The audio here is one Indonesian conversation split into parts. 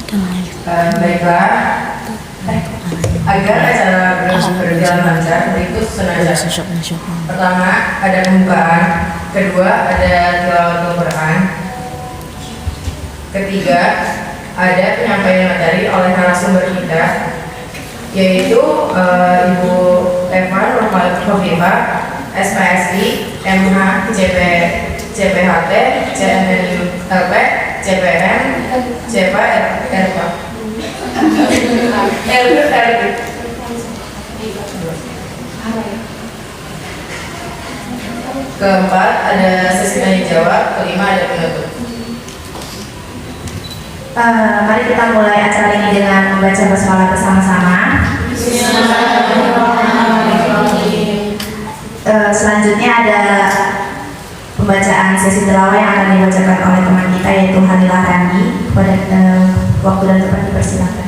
Baiklah, agar acara berjalan lancar, berikut sunnah. Pertama, ada pembukaan. Kedua, ada tilawatul Quran. Ketiga, ada penyampaian materi oleh narasumber kita, yaitu Ibu Eva Nurhofifah, SPSI, MH, CPHT, CNLP, CPN, CPA, LP. Keempat, ada sesi tanya jawab. Kelima, ada penutup. Mari kita mulai acara ini dengan membaca basmalah bersama-sama. Selanjutnya ada pembacaan sesi tilawah yang akan dibacakan oleh teman kita, yaitu Hanilah Randi. Pada waktu dan tempat dipersilakan.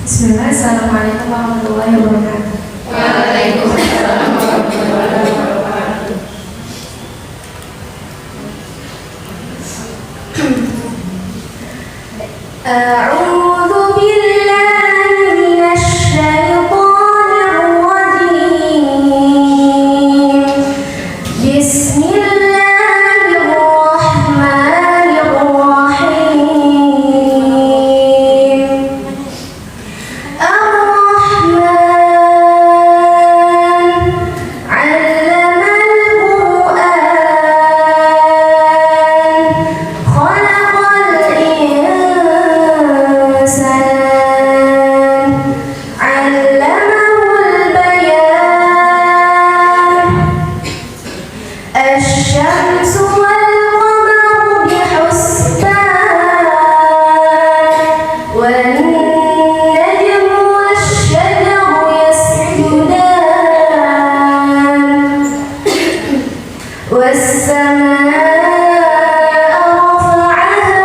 Bismillah, Assalamualaikum warahmatullahi wabarakatuh. Waalaikumsalam warahmatullahi wabarakatuh. A'udzu billahi minasy syaithanir rajim. Bismillahirrahmanirrahim. الشمس والقمر بحسبان والنجم والشجر يسجدان والسماء رفعها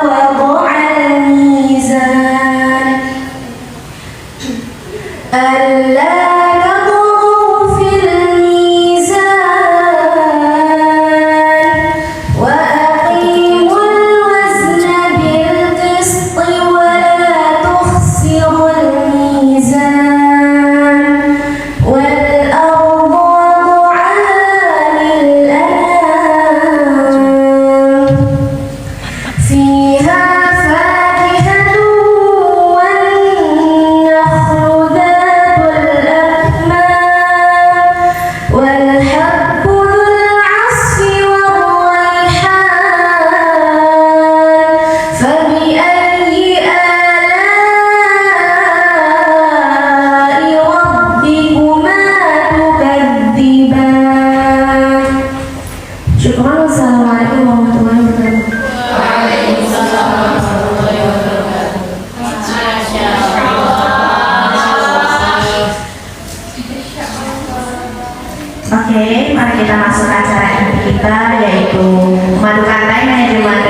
ووضع الميزان ألا تطغوا في الميزان وأقيموا الوزن بالقسط ولا تخسروا الميزان والأرض وضعها للأنام فيها فاكهة والنخل ذات الأكمام والحب ذو العصف والريحان فبأي آلاء ربكما تكذبان. شكرا. والسلام عليكم ورحمة الله وبركاته. Oke, mari kita masuk ke acara inti kita, yaitu madu kantai manajemen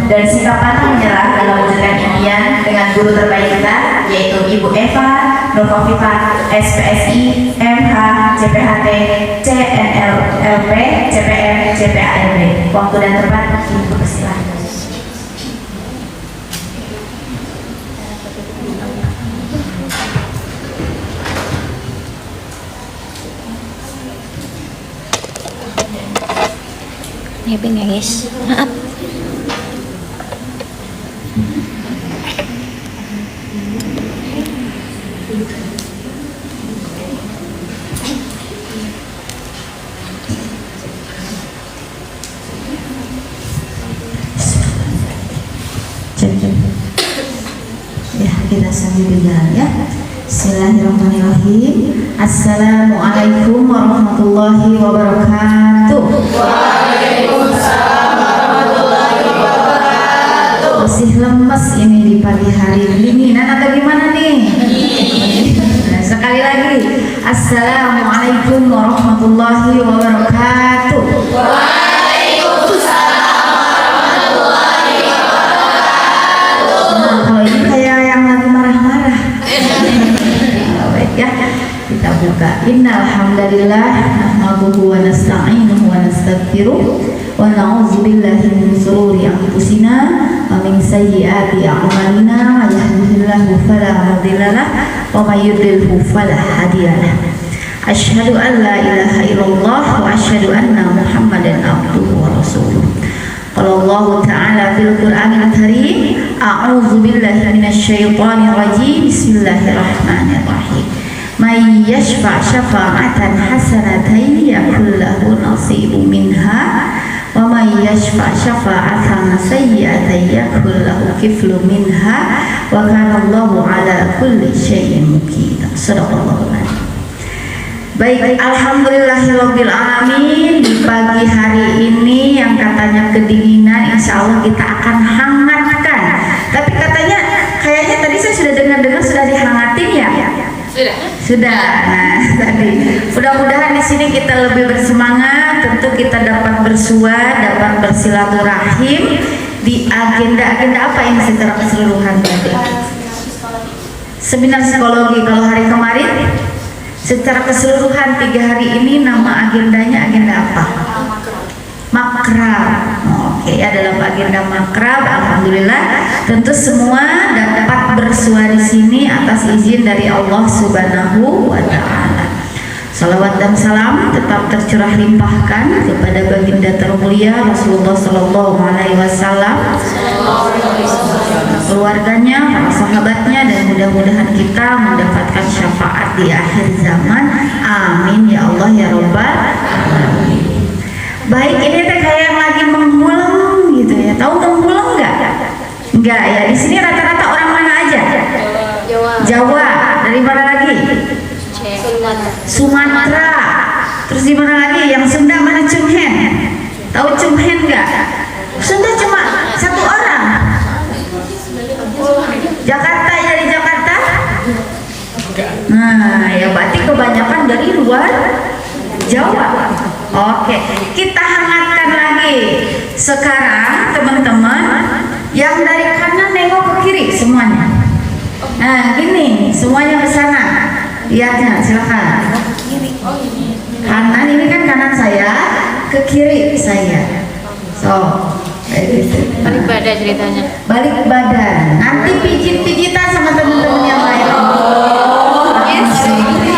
dan sikap pantang menyerah dalam mewujudkan impian dengan guru terbaik kita, yaitu Ibu Eva Nurhofifah, SPSI, MH, CPHT, CNLP, CPN, CPALB. Waktu dan tempat dipersilakan. Siapin ya guys, maaf. Ya, kita sambil berjalan ya. Bismillahirrahmanirrahim. Assalamualaikum warahmatullahi wabarakatuh. Waalaikumsalam warahmatullahi wabarakatuh. Masih lemes ini di pagi hari, dinginan atau gimana nih? Nah, sekali lagi, Assalamualaikum warahmatullahi wabarakatuh. Nah, kalau ini kayak yang lagi marah-marah. Baik ya, kita buka. Innal hamdalillah nahmaduhu wa nasta'inuhu wa nastaghfiruh wa na'udzu billahi min shururi anfusina wa min sayyiati a'malina. May yahdihillahu fala mudilla lahu wa may yudlilhu fala hadiya lahu. Asyhadu an la ilaha illallah wa asyhadu anna Muhammadan abduhu wa rasuluh. Qala Allah Ta'ala fil Qur'anil Karim, a'udzu billahi minasyaitonir rajim. Bismillahirrahmanirrahim. May yashfa' syafa'atan hasanatan yakul lahu nasibun minha wa may yashfa' syafa'atan sayyi'atan yakul lahu kiflun minha wa kana Allahu 'ala kulli syai'in muqita. Shadaqallahu adzim. Baik, alhamdulillahirabbil alamin. Di pagi hari ini yang katanya kedinginan, insya Allah kita akan hangatkan. Tapi katanya kayaknya tadi saya sudah dengar sudah dihangatin ya. Sudah. Nah, tadi. Mudah-mudahan di sini kita lebih bersemangat. Tentu kita dapat bersua, dapat bersilaturahim di agenda apa ini secara keseluruhan tadi? Seminar psikologi. Kalau hari kemarin secara keseluruhan 3 hari ini nama agendanya agenda apa? Makrab. Oke, ya, dalam agenda makrab, alhamdulillah tentu semua dapat bersua di sini atas izin dari Allah Subhanahu wa Ta'ala. Salawat dan salam tetap tercurah limpahkan kepada baginda termulia Rasulullah Sallallahu Alaihi Wasallam, keluarganya, para sahabatnya, dan mudah-mudahan kita mendapatkan syafaat di akhir zaman. Amin ya Allah ya Rabbal alamin. Baik, ini teh kayak yang lagi menghulang gitu ya. Tahu menghulang nggak? Enggak ya. Di sini rata-rata orang mana aja? Jawa. Dari mana lagi? Sumatera. Terus di mana lagi? Yang Sunda mana? Cumhen. Tahu Cumhen nggak? Sunda cuma 1 orang. Jakarta, dari Jakarta? Nah, ya berarti kebanyakan dari luar Jawa. Oke, kita hangatkan lagi. Sekarang teman-teman yang dari kanan nengok ke kiri semuanya. Nah, gini, semuanya ke sana. Lihatnya, silakan. Kanan ini kan kanan saya, ke kiri saya. So, kayak gitu. Balik badan ceritanya. Balik badan. Nanti pijit-pijitan sama teman-teman yang lain.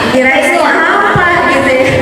Kirain itu apa gitu ya.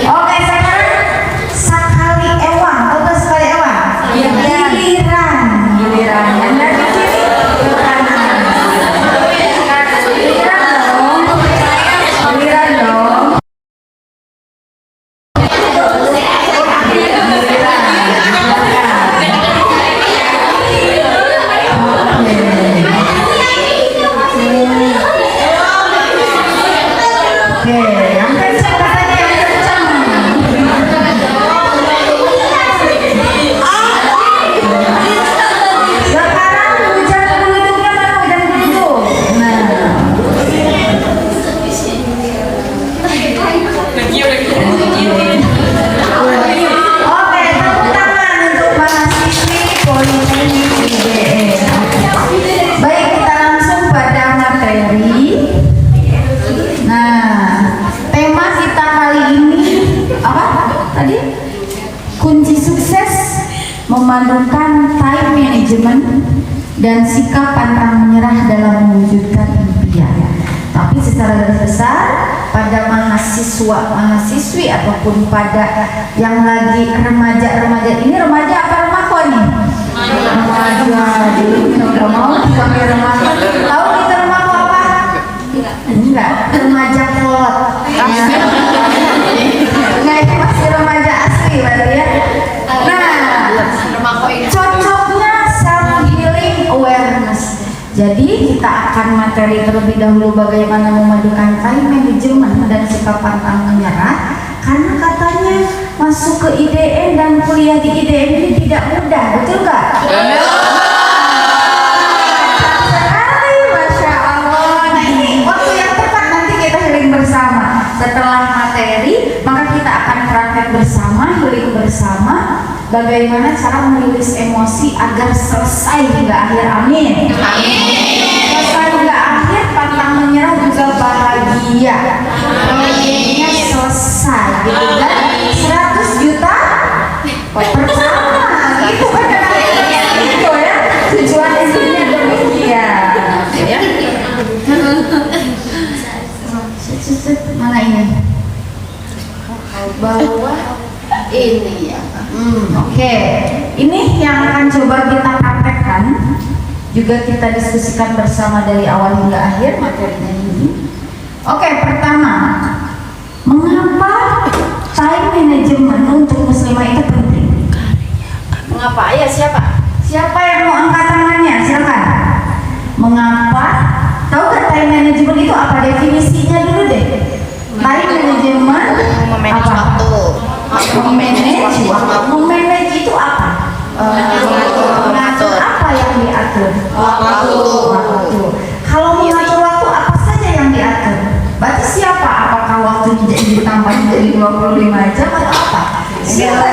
Oke, sekarang sekali ewang, atau sekali ewang? Giliran. Yang dari kiri ke kanan. Giliran dong. Oke, yang kencang katanya, yang kencang. Sekarang hujan geluduknya mana? Hujan geluduk. Oke, tepuk tangan untuk mahasiswi Politeknik UGM. Baik, kita langsung pada materi. Nah, apa tadi? Kunci sukses memadukan time management dan sikap pantang menyerah dalam mewujudkan impian. Tapi secara garis besar pada mahasiswi ataupun pada yang lagi remaja ini, remaja apa remaja nih? Remaja, jadi nggak mau dipanggil remaja. Tahu kita remaja apa? Enggak, remaja kolot. Nah, ini masih remaja asli berarti ya. Nah, cocoknya self healing awareness. Jadi kita akan materi terlebih dahulu bagaimana memadukan time management dan sikap pantang menyerah. Karena katanya masuk ke IDN dan kuliah di IDN ini tidak mudah, betul nggak? Sekali, Masya Allah. Nah ini waktu yang tepat nanti kita healing bersama. Setelah materi, maka kita akan praktek bersama, healing bersama. Bagaimana cara merilis emosi agar selesai hingga akhir, amin. Selesai hingga akhir, pantang menyerah juga bahagia. Bahagianya selesai, gitu kan? 100 juta pertama, itu kan itu ya. Tujuan intinya demikian. Ya. Mana ini? Bawah ini ya. Oke. Ini yang akan coba kita praktekkan, juga kita diskusikan bersama dari awal hingga akhir materinya ini. Oke, pertama, mengapa time management untuk muslimah itu penting? Mengapa? Ya, siapa? Siapa yang mau angkat tangannya? Silakan. Mengapa? Tahu nggak time management itu apa? Definisinya dulu deh. Time management apa? Memanage waktu. Memanage itu apa? Mengatur apa yang diatur? Waktu. Kalau mengatur waktu apa saja yang diatur? Berarti siapa? Apakah waktu ditambah menjadi 25 jam atau apa? Siapa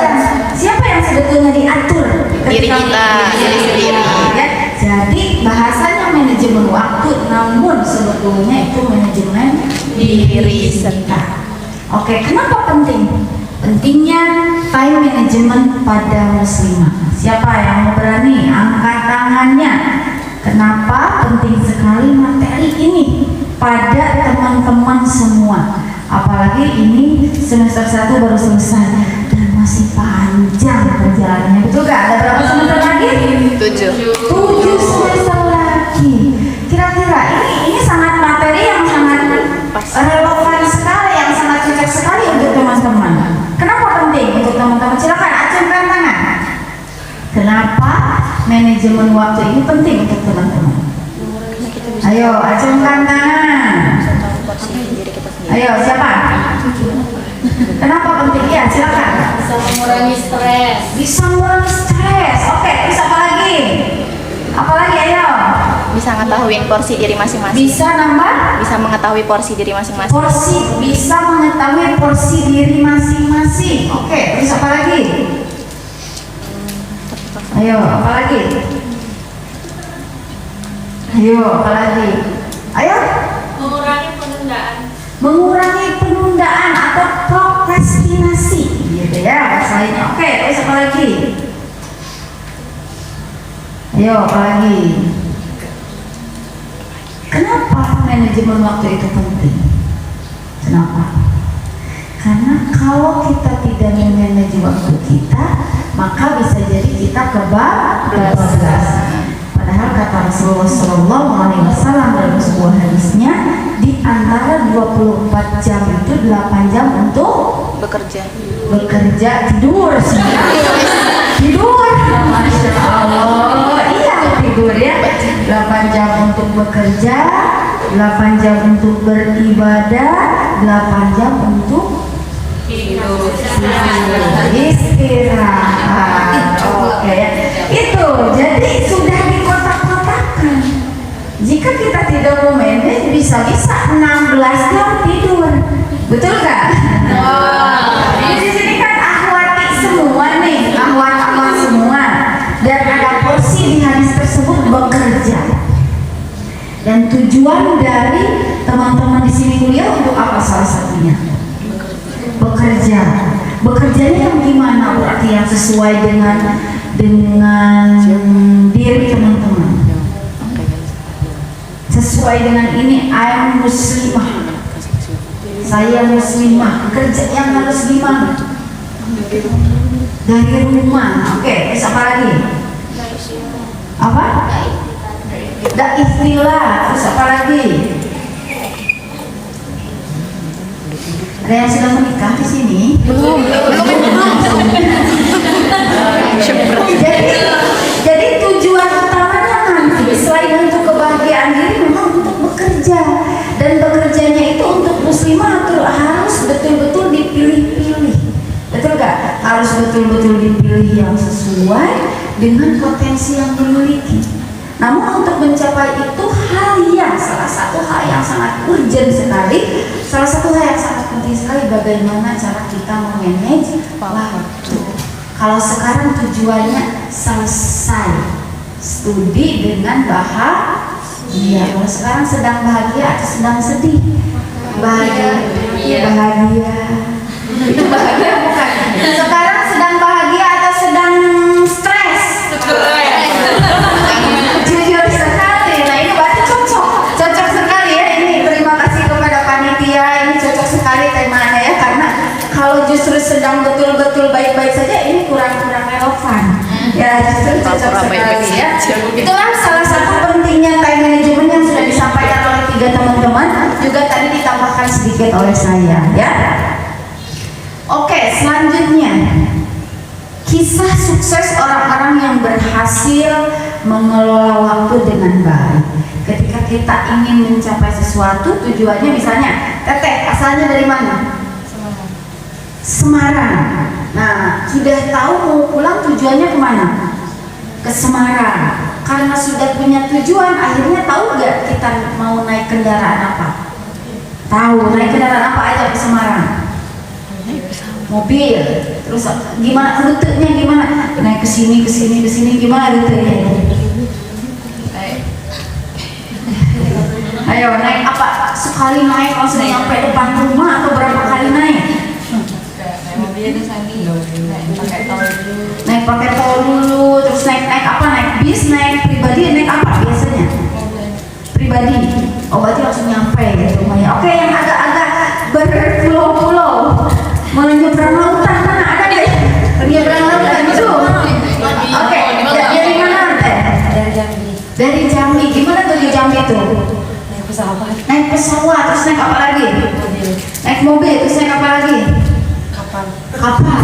yang sebetulnya diatur? Diri kita, diri sendiri. Ya, jadi bahasanya manajemen waktu, namun sebetulnya itu manajemen diri kita. Oke, kenapa penting? Pentingnya time management pada muslimah. Siapa yang mau berani angkat tangannya? Kenapa penting sekali materi ini pada teman-teman semua? Apalagi ini semester 1 baru selesai dan masih panjang perjalanannya. Betul gak? Ada berapa semester lagi? 7 semester lagi. Kira-kira ini sangat materi yang sangat relevan sekali, yang sangat cocok sekali untuk teman-teman. Kenapa penting untuk teman-teman? Silakan acungkan tangan. Kenapa manajemen waktu ini penting untuk teman-teman? Ayo acungkan tangan. Ayo siapa? Kenapa penting? Ya silakan. Bisa mengurangi stres. Bisa mengurangi stres. Oke, terus apa lagi? Apa lagi? Ayo. Bisa mengetahui porsi diri masing-masing. Bisa nambah? Bisa mengetahui porsi diri masing-masing. Bisa mengetahui porsi diri masing-masing. Oke, terus apa lagi? Ayo, apa lagi? Ayo, apa lagi? Ayo. Mengurangi penundaan atau prokrastinasi, gitu ya bahasanya. Oke, terus apa lagi? Ayo, apa lagi? Kenapa manajemen waktu itu penting? Kenapa? Karena kalau kita tidak memanage waktu kita, maka bisa jadi kita kebablasan. Padahal kata Rasulullah SAW dalam sebuah hadisnya, di antara 24 jam itu 8 jam untuk Bekerja. tidur. Masya Allah, iya tidur ya. 8 jam untuk bekerja, 8 jam untuk beribadah, 8 jam untuk istirahat. Oke, itu jadi sudah dikotak-kotakan. Jika kita tidak mau manage, bisa-bisa 16 jam tidur, betul nggak? Di sini kan akhwati semua nih, akhwat semua, dan ada porsi di hadis tersebut bekerja. Dan tujuan dari teman-teman di sini kuliah untuk apa? Salah satunya bekerja. pasti yang sesuai dengan diri teman-teman. Sesuai dengan ini, I'm muslimah. Saya muslimah. Kerja yang harus gimana? Dari rumah. Oke, terus apa lagi? Apa? Istilah. Terus apa lagi? Ada yang sudah menikah di sini? Belum. Jadi tujuan utamanya nanti selain untuk kebahagiaan diri memang untuk bekerja, dan bekerjanya itu untuk muslimah harus betul-betul dipilih-pilih. Betul gak? Harus betul-betul dipilih yang sesuai dengan potensi yang dimiliki. Namun untuk mencapai itu salah satu hal yang sangat urgent sekali, salah satu hal yang sangat penting sekali, bagaimana cara kita memanage waktu. Kalau sekarang tujuannya selesai studi dengan bahagia. Kalau sekarang sedang bahagia atau sedang sedih? Bahagia. Itu bahagia bukan? Sekarang sedang bahagia atau sedang stres? Jujur sekali. Nah ini berarti cocok sekali ya. Ini terima kasih kepada panitia. Ini cocok sekali temanya ya, karena kalau justru sedang betul-betul baik-baik saja ini kurang relevan. Ya justru cocok sekali ya. Itulah salah satu pentingnya time management yang sudah disampaikan oleh 3 teman-teman, juga tadi ditambahkan sedikit oleh saya ya. Oke, selanjutnya kisah sukses orang-orang yang berhasil mengelola waktu dengan baik. Ketika kita ingin mencapai sesuatu, tujuannya misalnya Teteh asalnya dari mana? Semarang. Nah, sudah tahu mau pulang tujuannya kemana? Ke Semarang. Karena sudah punya tujuan, akhirnya tahu nggak kita mau naik kendaraan apa? Tahu, naik kendaraan apa aja ke Semarang? Mobil. Terus gimana rutenya, gimana? Naik ke sini gimana rutenya? Ayo naik apa? Sekali naik langsung sampai depan rumah atau berapa kali naik? Naik pakai tol dulu, terus naik apa? Naik bis, naik pribadi, naik apa biasanya? Pribadi. Oh berarti langsung nyampe ya rumahnya. Oke, yang agak-agak berpulau-pulau menyeberang lautan mana ada deh? Menyeberang lautan itu. Oke, dari mana Teh? Dari Jambi. Dari Jambi. Gimana tuh di Jambi tuh? Naik pesawat, terus naik apa lagi? Naik mobil, terus naik apa lagi? Kapal.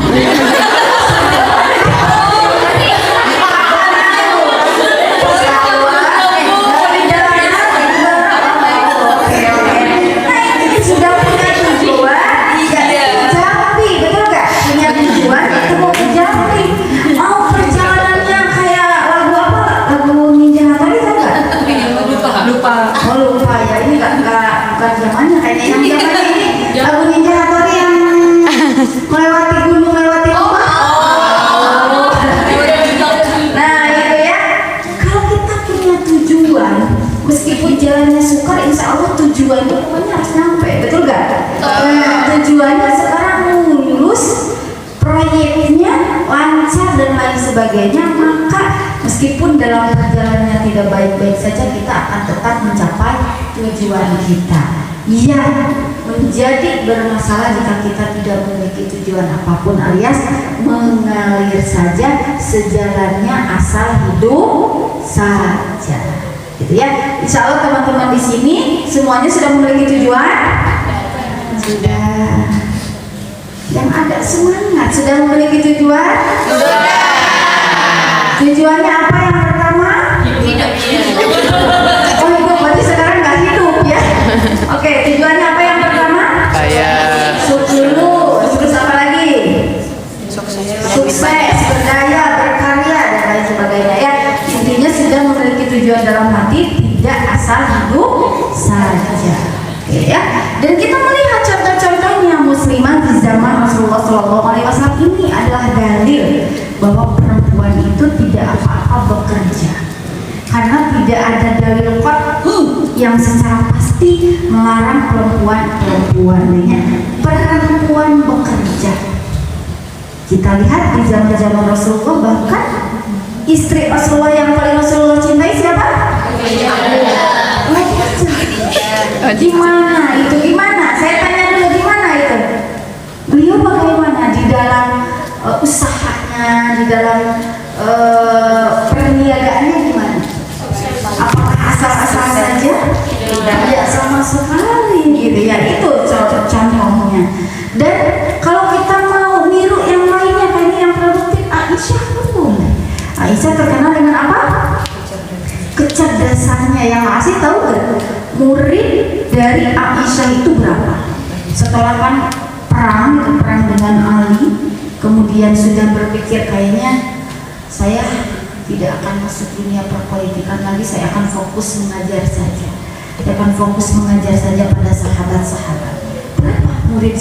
Tujuannya pokoknya harus nyampe, betul gak? Tujuannya sekarang lulus, proyeknya lancar dan lain sebagainya, maka meskipun dalam perjalanannya tidak baik-baik saja, kita akan tetap mencapai tujuan kita. Iya, menjadi bermasalah jika kita tidak memiliki tujuan apapun, alias mengalir saja sejalannya asal hidup saja. Gitu ya. Insya Allah teman-teman di sini semuanya sudah memiliki tujuan. Sudah. Yang agak semangat sudah memiliki tujuan. Sudah. Tujuannya apa yang pertama? Hidup. Oh hidup, berarti sekarang nggak hidup ya. Oke, tujuannya apa yang pertama? Sukses. Terus apa lagi? Sukses, berdaya, berkarya dan lain sebagainya ya. Intinya sudah memiliki tujuan dalam hati, tidak asal hidup saja. Oke ya. Dan kita melihat contoh-contohnya muslimah di zaman Rasulullah SAW ini adalah dalil bahwa perempuan itu tidak apa-apa bekerja. Karena tidak ada dalil qat'i yang secara pasti melarang perempuan bekerja. Kita lihat di zaman Rasulullah, bahkan istri Rasulullah yang paling Rasulullah cintai siapa? Di mana itu? Gimana? Saya tanya dulu, di mana itu? Beliau bagaimana di dalam usahanya, di dalam perniagaannya gimana? Apakah asal-asal saja? Tidak sama sekali gitu ya. Itu contohnya. Dan kalau kita mau niru yang lainnya, kayak yang produktif, Aisyah pun. Aisyah terkenal dengan apa? Kecerdasannya. Yang masih tahu gak? Murid dari Aisyah itu berapa? Setelah kan perang dengan Ali, kemudian sudah berpikir kayaknya saya tidak akan masuk dunia perpolitikan lagi, saya akan fokus mengajar saja. Saya akan fokus mengajar saja pada sahabat-sahabat. Berapa murid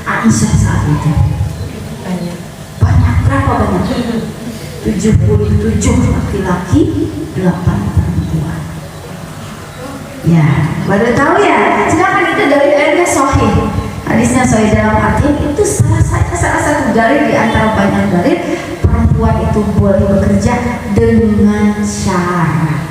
Aisyah saat itu? Banyak. Berapa banyak? 77 laki-laki, 8 perempuan. Ya, baru tahu ya. Silakan, itu dalilnya sahih. Hadisnya sahih dalam arti itu salah satu dalil di antara banyak dalil perempuan itu boleh bekerja dengan syarat.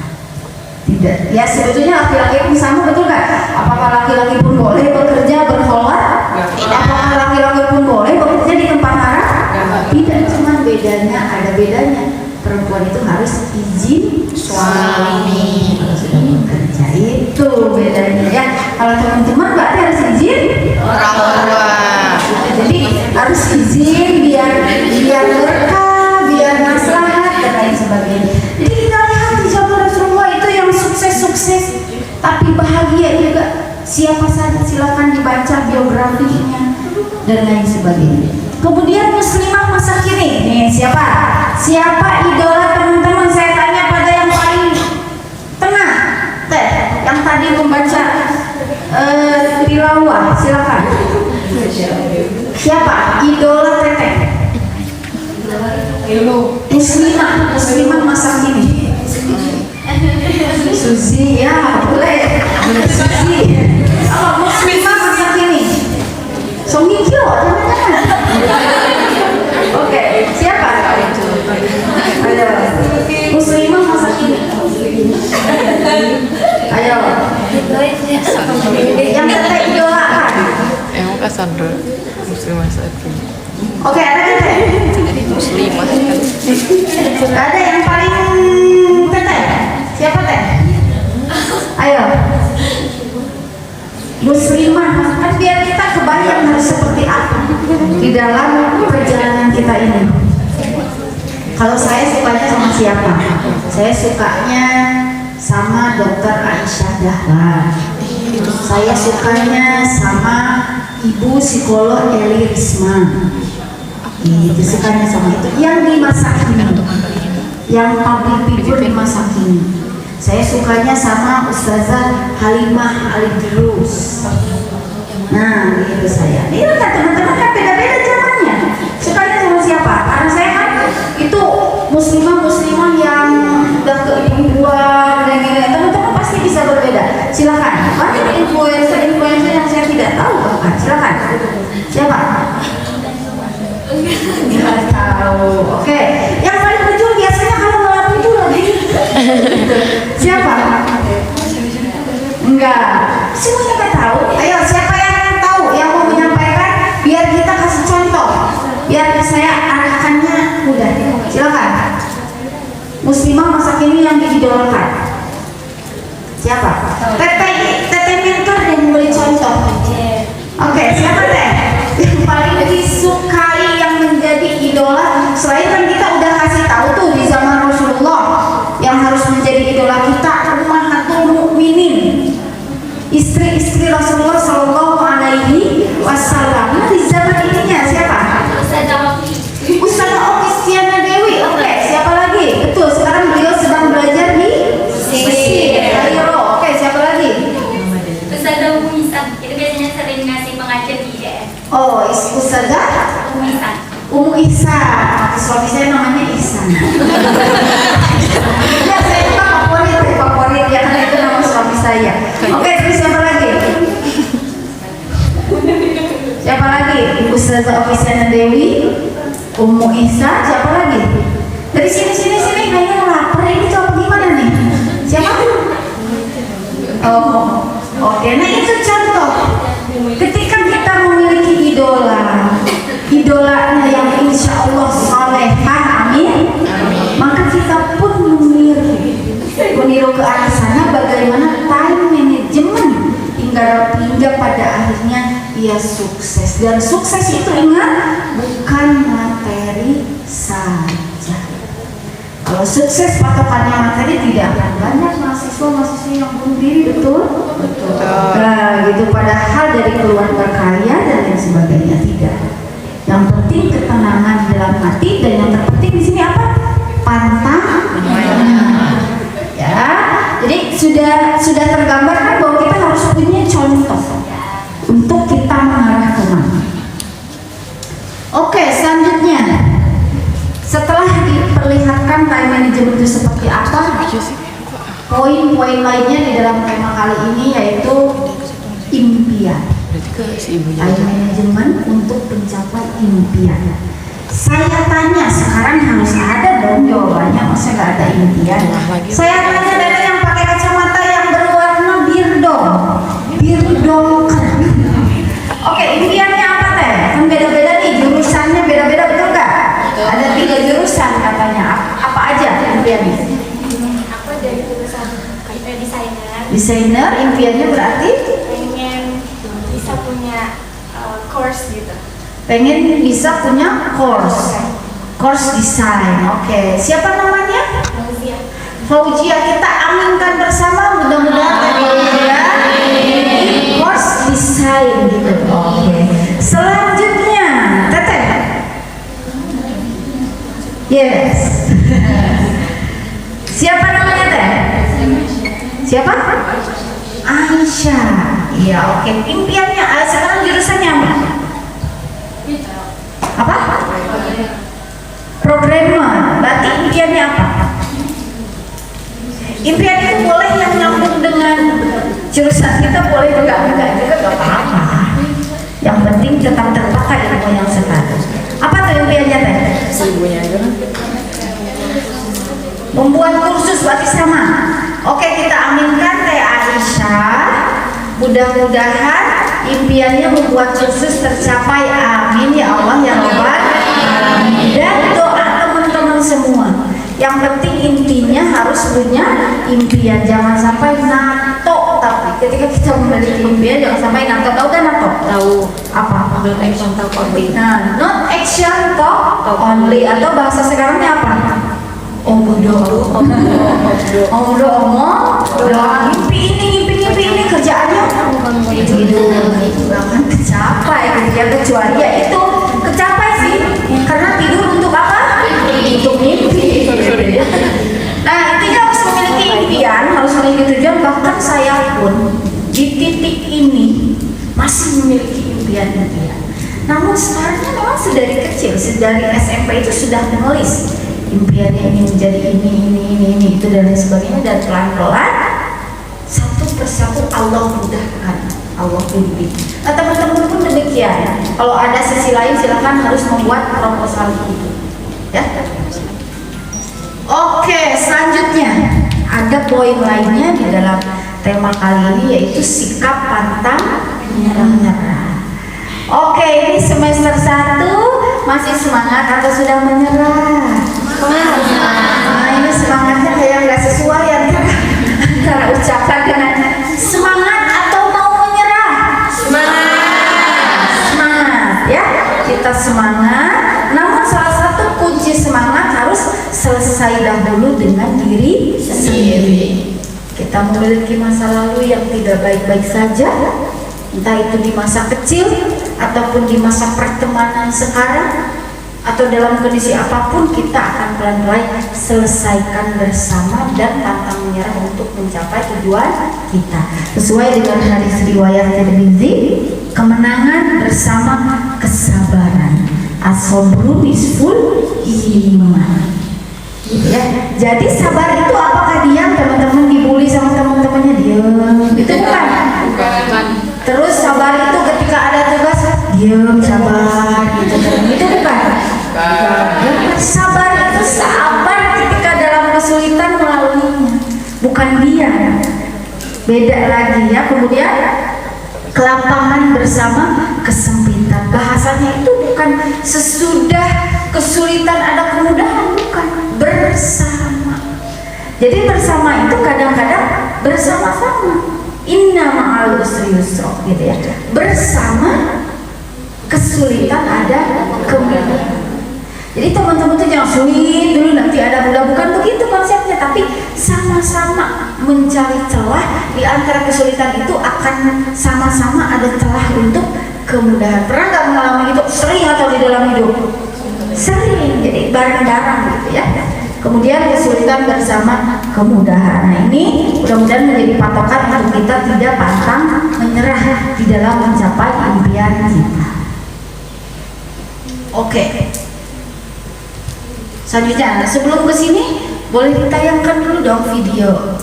Tidak, ya sebetulnya laki-laki pun sama, betul nggak? Apakah laki-laki pun boleh bekerja berkholat? Apakah laki-laki pun boleh bekerja di tempat haram? Tidak, cuma bedanya, ada bedanya. Perempuan itu harus izin suami kalau sudah bekerja, itu bedanya ya. Kalau teman-teman berarti harus izin orang tua. Jadi harus izin biar berkah, biar maslahat dan lain sebagainya. Jadi kita lihat di zaman Rasulullah itu yang sukses tapi bahagia juga. Siapa saja silakan dibaca biografinya dan lain sebagainya. Kemudian muslimah masa kini, nih siapa idola teman-teman? Saya tanya pada yang paling tengah, teh, yang tadi membaca tilawah, silakan. Siapa idola teteh? Muslimah masa kini. Suzy, ya boleh. Suzy. Oh, muslimah masa kini. Song Hye Kyo, jangan. Oke, siapa? Ayo, muslimah masa kini. Ayo. Yang teteh idolakan. Emang Cassandra muslimah saat ini. Oke, ada teteh. Muslimah kan. Ada yang paling teteh. Siapa teh? Ayo. Muslimah, kan biar kita kebayang harus seperti apa di dalam perjalanan kita ini. Kalau saya sukanya sama siapa? Saya sukanya sama Dr. Aisyah Dahlan. Saya sukanya sama Ibu Psikolog Eli Risma. Itu sukanya sama itu. Yang di masa kini, yang public figure di masa kini. Saya sukanya sama Ustazah Halimah Al-Idrus. Nah, itu saya. Ini kan teman-teman kan beda-beda zamannya. Sukanya sama siapa? Karena saya kan itu muslimah yang udah keibuan dan gitu. Teman-teman pasti bisa berbeda. Silakan. Banyak influencer yang saya tidak tahu bahkan. Silakan. Siapa? Nggak tahu. Oke. Yang paling muncul biasanya kalau nggak muncul lagi. Siapa? Enggak. Semuanya nggak tahu. Ayo, siapa yang tahu, yang mau menyampaikan? Biar kita kasih contoh. Biar saya arahkannya mudah. Silakan. Muslimah masa kini yang diidolakan. Siapa? Teteh mentor yang memberi contoh. Oke, siapa teh? Yang paling disukai, yang menjadi idola. Selain kan kita udah kasih tahu tuh di zaman Rasulullah yang harus menjadi idola kita, ummahatul mukminin, istri-istri Rasulullah Shallallahu Alaihi Wasallam. Di zaman ininya siapa? Ustazah Okistiana Dewi. Oke, siapa lagi? Betul, sekarang beliau sedang belajar di Mesir. Oke, siapa lagi? Ustazah Umu Ihsan, itu biasanya sering ngasih pengajian di IDS. Oh, Ustazah Umu Ihsan. Umu Ihsan. Suami saya namanya Ihsan. Ya, saya juga favorit ya, karena itu nama suami saya. Oke, terus siapa lagi? Siapa lagi? Ustazah Okistiana Dewi. Ummu Isa, siapa lagi? Dari sini kayaknya lapar ini coba gimana nih? Siapa? Oh, oke. Nah itu contoh. Ketika kita memiliki idolanya yang insya Allah salehah, amin. Maka kita pun meniru ke arah sana bagaimana time management hingga pada akhirnya ia sukses. Dan sukses itu ingat bukan materi saja. Kalau sukses patokannya materi tidak akan banyak mahasiswa yang bunuh diri, betul? Nah, gitu. Padahal dari keluarga kaya dan lain sebagainya tidak. Yang penting ketenangan dalam hati, dan yang terpenting di sini apa? Pantang. Ya, jadi sudah tergambarkan bahwa kita harus punya contoh untuk kita mengarah kemana. Oke, selanjutnya setelah diperlihatkan time management itu seperti apa, poin-poin lainnya di dalam tema kali ini yaitu impian. Time management untuk mencapai impian. Saya tanya, sekarang harus ada dong jawabannya, masa nggak ada impian? Saya tanya dari yang pakai kacamata yang berwarna biru dong. Oke, impiannya apa teh? Kan beda-beda nih, jurusannya beda-beda, betul nggak? Ada 3 jurusan katanya. Apa aja impiannya? Aku dari jurusan desainer. Desainer, impiannya berarti? Pengen bisa punya course gitu. Pengen bisa punya course desain. Oke, siapa namanya? Fauzia. Kita aminkan bersama, mudah-mudahan Fauzia course desain gitu. Oke. Selanjutnya, Teteh. Yes. Siapa namanya Teh? Siapa? Aisyah. Iya, oke. Impiannya sekarang jurusannya apa? Apa? Programmer. Berarti impiannya apa? Impian itu boleh yang nyambung dengan jurusan kita, boleh juga enggak gak apa-apa. Yang penting tetap terpakai ilmu yang sekarang. Apa tuh impiannya Teh? Ibunya aja kan. Membuat kursus, berarti sama. Oke, kita aminkan Teh Aisyah. Mudah-mudahan impiannya membuat kursus tercapai, amin ya Allah ya Rabbal alamin. Dan doa teman-teman semua, yang penting intinya harus punya impian, jangan sampai nato. Tapi ketika kita memiliki impian jangan sampai nato. Tahu kan nato? Tahu. Apa? Not action talk only. Nah, not action talk only, atau bahasa sekarangnya apa? Omong, mimpi ini kerjaannya tidur, akan kecapai kecuali ya itu kecapai sih, karena tidur untuk apa? Untuk mimpi. Nah, intinya harus memiliki impian, harus memiliki tujuan. Bahkan saya pun di titik ini masih memiliki impian-impian. Namun sekarang memang dari kecil, dari SMP itu sudah menulis impiannya ini menjadi ini itu dan lain sebagainya, dan pelan-pelan satu persatu Allah mudahkan, Allah bimbing. Nah, teman-teman pun demikian. Kalau ada sesi lain silakan harus membuat proposal itu. Ya. Oke, selanjutnya ada poin lainnya di dalam tema kali ini yaitu sikap pantang menyerah. Oke, ini semester 1 masih semangat atau sudah menyerah? Nah, ini semangatnya kayak nggak sesuai antara ucapan dengan semangat atau mau menyerah. Semangat ya, kita semangat. Namun salah satu kunci semangat harus selesai dahulu dengan diri sendiri. Kita memiliki masa lalu yang tidak baik-baik saja, entah itu di masa kecil ataupun di masa pertemanan sekarang, atau dalam kondisi apapun, kita akan pelan-pelan selesaikan bersama dan pantang menyerah untuk mencapai tujuan kita. Sesuai dengan hadis riwayat Tirmidzi, kemenangan bersama kesabaran. As-sabru nisful iman. Ya, jadi sabar itu apakah diam? Teman-teman dibully sama teman-temannya diam, itu bukan. Terus sabar itu ketika ada tugas diam sabar gitu, itu bukan. beda lagi ya. Kemudian kelapangan bersama kesempitan, bahasanya itu bukan sesudah kesulitan ada kemudahan, bukan, bersama. Jadi bersama itu kadang-kadang bersama-sama, inna ma'al usri yusra gitu ya, bersama kesulitan ada kemudahan. Jadi teman-teman tuh jangan sulit dulu nanti ada mudah, bukan begitu konsepnya, tapi sama-sama mencari celah di antara kesulitan itu, akan sama-sama ada celah untuk kemudahan. Pernah nggak mengalami itu? Sering atau di dalam hidup? Sering, jadi bareng-bareng gitu ya. Kemudian kesulitan bersama kemudahan. Nah ini mudah-mudahan menjadi patokan untuk kita tidak pantang menyerah di dalam mencapai impian kita. Oke. Selanjutnya, sebelum ke sini boleh ditayangkan dulu dong video.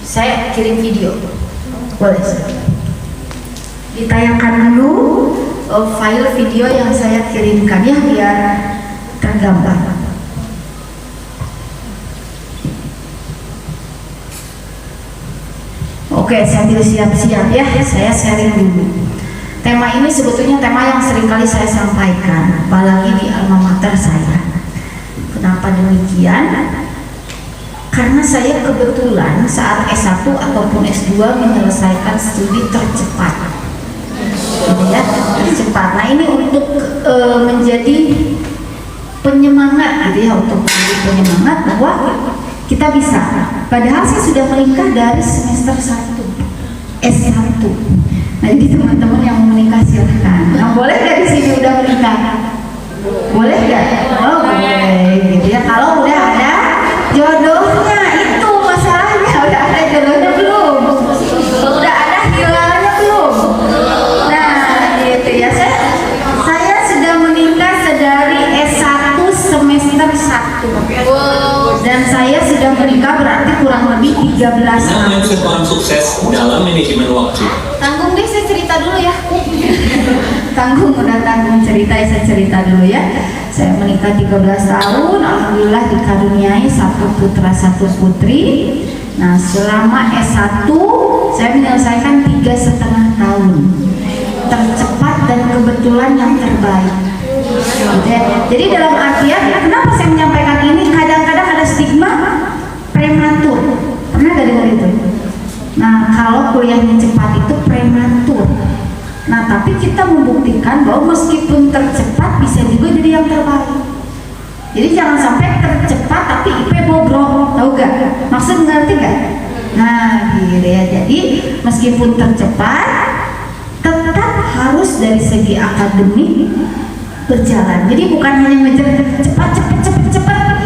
Saya kirim video. Boleh. Ditayangkan dulu file video yang saya kirimkan ya, biar tergambar. Oke, sambil siap-siap ya, saya sharing dulu. Tema ini sebetulnya tema yang sering kali saya sampaikan, apalagi di alma mater saya. Kenapa demikian? Karena saya kebetulan saat S1 ataupun S2 menyelesaikan studi tercepat, ya, tercepat. Nah ini untuk menjadi penyemangat gitu ya, untuk menjadi penyemangat bahwa kita bisa. Padahal saya sudah menikah dari semester 1 S1. Nah jadi teman-teman yang mau menikah silahkan. Nah boleh nggak di sini udah menikah? Boleh nggak? Oh boleh gitu ya. Kalau udah ada jodohnya, itu masalahnya. Udah ada jodohnya belum? Udah ada hilalnya belum? Nah gitu ya. Saya sudah menikah sedari S1 semester 1. Dan saya sudah menikah berarti kurang lebih 13 tahun. Seorang sukses dalam manajemen waktu. Tanggung deh, saya cerita dulu ya. Tanggung, udah tanggung cerita, saya cerita dulu ya. Saya menikah 13 tahun, alhamdulillah dikaruniai 1 putra 1 putri. Nah selama S1 saya menyelesaikan 3,5 tahun, tercepat dan kebetulan yang terbaik. Jadi dalam artian, kenapa saya menyampaikan ini? Kadang-kadang ada stigma prematur. Pernah gak dengar itu? Nah kalau kuliahnya cepat itu prematur. Nah tapi kita membuktikan bahwa meskipun tercepat bisa juga jadi yang terbaik. Jadi jangan sampai tercepat tapi IP bobrok, tahu gak? Maksud ngerti gak? Nah gitu ya. Jadi meskipun tercepat, tetap harus dari segi akademik berjalan. Jadi bukan hanya ngejar cepat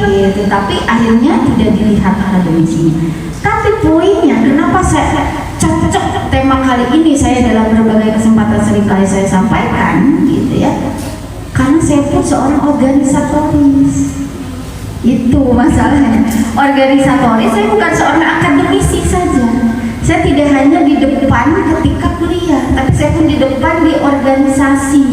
gitu, tapi akhirnya tidak dilihat akademisinya. Tapi poinnya, kenapa saya cocok tema kali ini saya dalam berbagai kesempatan sering kali saya sampaikan gitu ya, karena saya pun seorang organisatoris. Itu masalahnya, organisatoris. Saya bukan seorang akademisi saja. Saya tidak hanya di depan ketika kuliah, tapi saya pun di depan di organisasi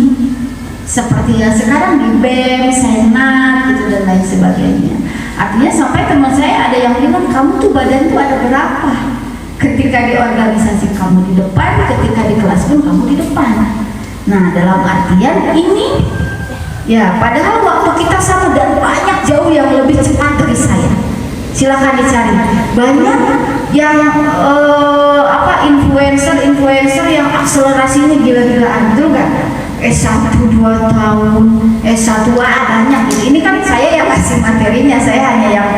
seperti yang sekarang di BEM, Senat, gitu dan lain sebagainya. Artinya sampai teman saya ada yang bilang, kamu tuh badan tuh ada berapa? Ketika di organisasi kamu di depan, ketika di kelas pun kamu di depan. Nah dalam artian ini, ya padahal waktu kita sama dan banyak jauh yang lebih cepat dari saya. Silakan dicari. Banyak yang influencer yang akselerasinya gila-gilaan, betul nggak? S1 2 tahun, S1 banyak gitu. Ini kan saya yang kasih materinya, saya hanya yang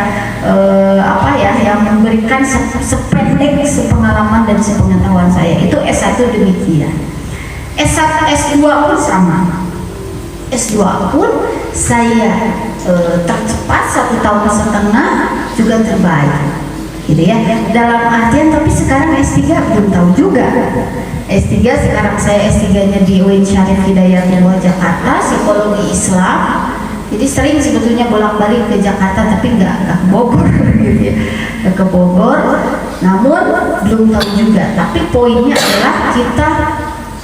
yang memberikan sependek sepengalaman dan sepengetahuan saya. Itu S1 demikian. S2 pun sama. S2 pun saya tercepat 1,5 tahun juga terbaik. Gitu ya. Dalam artian, tapi sekarang S3 belum tahu juga. S3 sekarang saya S3-nya di UIN Syarif Hidayatullah Jakarta, psikologi Islam. Jadi sering sebetulnya bolak-balik ke Jakarta tapi nggak ke Bogor gitu ya. Ke Bogor. Namun belum tahu juga. Tapi poinnya adalah kita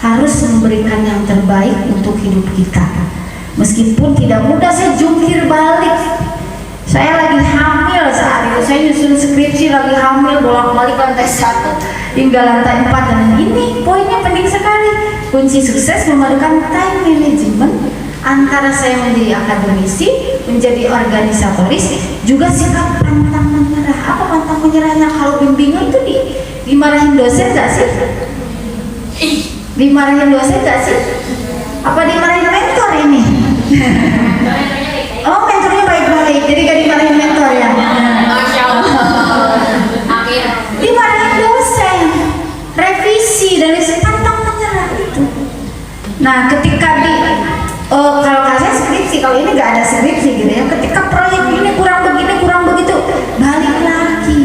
harus memberikan yang terbaik untuk hidup kita. Meskipun tidak mudah, saya jungkir balik. Saya lagi hamil saat saya nyusun skripsi lagi hamil bolak-balik lantai 1 hingga lantai 4 dan ini poinnya penting sekali. Kunci sukses memadukan time management antara saya menjadi akademisi, menjadi organisatoris, juga sikap pantang menyerah. Apa pantang menyerahnya? Kalau bimbingan itu dimarahin dosen gak sih? Dimarahin dosen gak sih? Apa dimarahin mentor ini? Oh, mentornya baik-baik, jadi gak dimarahin mentor ya? Masya Allah. Amin. Dimarahin dosen, revisi, dan pantang menyerah itu. Nah, ketika kalau saya skripsi, kalau ini gak ada skripsi gitu ya, ketika proyek ini kurang begini, kurang begitu, balik lagi.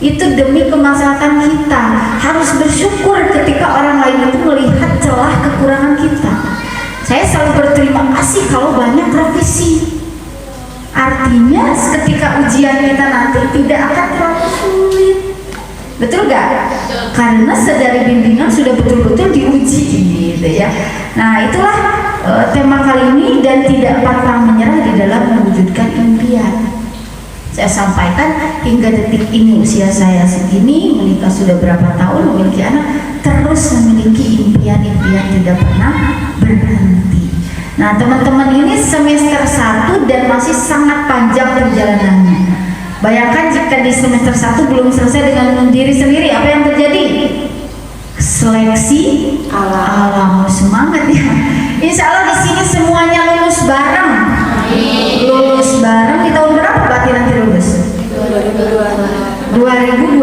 Itu demi kemaslahatan kita. Harus bersyukur ketika orang lain itu melihat celah kekurangan kita. Saya selalu berterima kasih kalau banyak revisi. Artinya ketika ujian kita nanti tidak akan terlalu sulit. Betul gak? Karena sedari bimbingan sudah betul-betul diuji gitu ya. Nah, itulah tema kali ini, dan tidak pantang menyerah di dalam mewujudkan impian. Saya sampaikan hingga detik ini usia saya segini, menikah sudah berapa tahun, memiliki anak, terus memiliki impian-impian tidak pernah berhenti. Nah, teman-teman ini semester 1 dan masih sangat panjang perjalanannya. Bayangkan jika di semester 1 belum selesai dengan diri sendiri, apa yang terjadi? Seleksi alam. Semangat ya. Insya Allah di sini semuanya lulus bareng. Lulus bareng di tahun berapa berarti nanti lulus? 2028.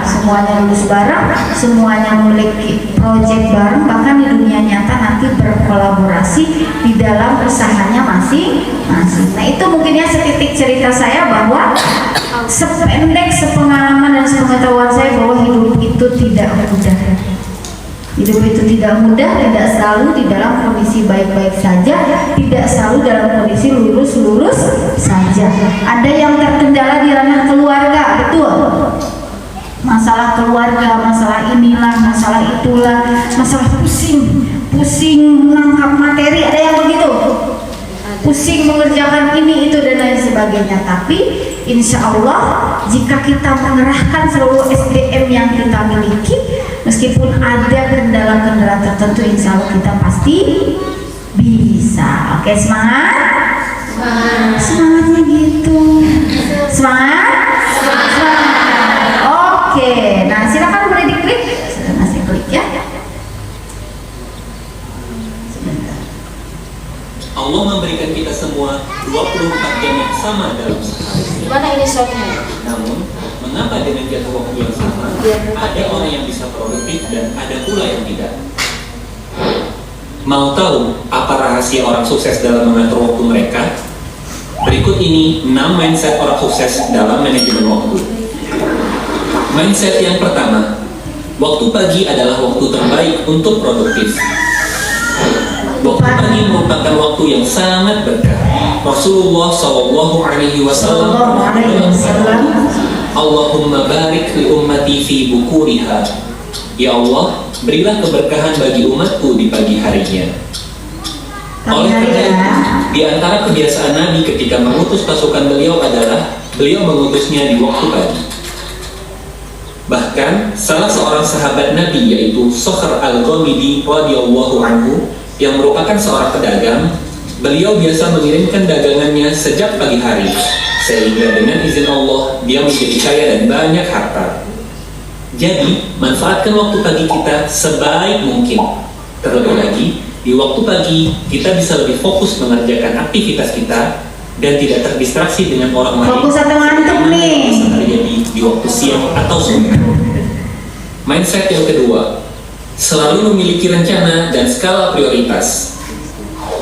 Semuanya lulus bareng, semuanya memiliki proyek bareng, bahkan di dunia nyata nanti berkolaborasi di dalam usahanya masing-masing. Nah, itu mungkin ya setitik cerita saya, bahwa sependek sepengalaman dan sepengetahuan saya bahwa hidup itu tidak mudah. Hidup itu tidak mudah, tidak selalu di dalam kondisi baik-baik saja, tidak selalu dalam kondisi lurus-lurus saja. Ada yang terkendala di ranah keluarga, betul. Masalah keluarga, masalah inilah, masalah itulah, masalah pusing menangkap materi, ada yang begitu. Pusing mengerjakan ini, itu, dan lain sebagainya. Tapi insya Allah jika kita mengerahkan seluruh SDM yang kita miliki, meskipun ada kendala-kendala tertentu, insya Allah kita pasti bisa. Oke, semangat? Semangatnya gitu. Semangat? Oke, nah silakan boleh diklik. Sudah masih klik ya. Allah memberikan kita semua 24 jam yang sama dalam sehari. Mana ini shopnya? Namun, mengapa dengan jatuh waktu yang sama, ada orang yang bisa produktif dan ada pula yang tidak? Mau tahu apa rahasia orang sukses dalam mengatur waktu mereka? Berikut ini 6 mindset orang sukses dalam manajemen waktu. Mindset yang pertama, waktu pagi adalah waktu terbaik untuk produktif. Waktu pagi merupakan waktu yang sangat berkah. Rasulullah Shallallahu Alaihi Wasallam Allahumma barik li ummati fi bukuriha. Ya Allah, berilah keberkahan bagi umatku di pagi harinya. Oleh karena itu, di antara kebiasaan Nabi ketika mengutus pasukan beliau adalah beliau mengutusnya di waktu pagi. Bahkan salah seorang sahabat Nabi, yaitu Sokhr al-Ghamidi radhiyallahu anhu, yang merupakan seorang pedagang, beliau biasa mengirimkan dagangannya sejak pagi hari, sehingga dengan izin Allah dia menjadi kaya dan banyak harta. Jadi, manfaatkan waktu pagi kita sebaik mungkin. Terlebih lagi, di waktu pagi kita bisa lebih fokus mengerjakan aktivitas kita dan tidak terdistraksi dengan orang lain. Fokus atau ngantuk nih? Bisa terjadi di waktu siang atau sore. Mindset yang kedua, selalu memiliki rencana dan skala prioritas.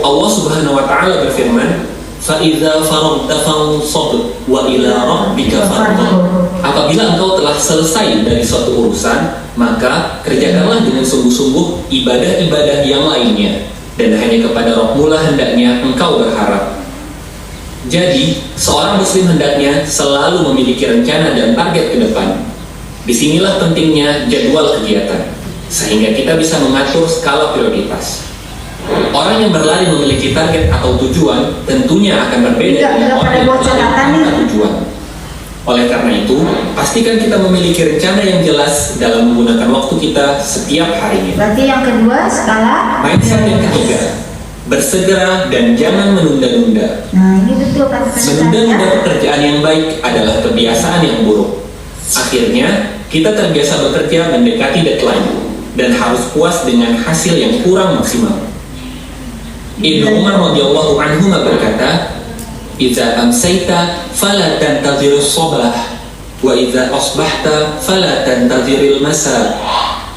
Allah Subhanahu wa taala berfirman, "Fa idza faragta fansab wa ila rabbika farghab." Apabila engkau telah selesai dari suatu urusan, maka kerjakanlah dengan sungguh-sungguh ibadah-ibadah yang lainnya, dan hanya kepada Rabb-Mu lah hendaknya engkau berharap. Jadi, seorang muslim hendaknya selalu memiliki rencana dan target ke depan. Disinilah pentingnya jadwal kegiatan, sehingga kita bisa mengatur skala prioritas. Orang yang berlari memiliki target atau tujuan tentunya akan berbeda dengan orang yang berlari tanpa tujuan. Oleh karena itu, pastikan kita memiliki rencana yang jelas dalam menggunakan waktu kita setiap harinya. Berarti yang kedua skala. Mindset yang ketiga, bersegera dan jangan menunda-nunda. Nah, ini betul kata Menunda-nunda pekerjaan yang baik adalah kebiasaan yang buruk. Akhirnya, kita terbiasa bekerja mendekati deadline dan harus puas dengan hasil yang kurang maksimal. Ibnu Umar radhiyallahu anhu berkata, "Idza amsayta fala tantazirus sabah, wa idza asbahta fala tantaziril masa."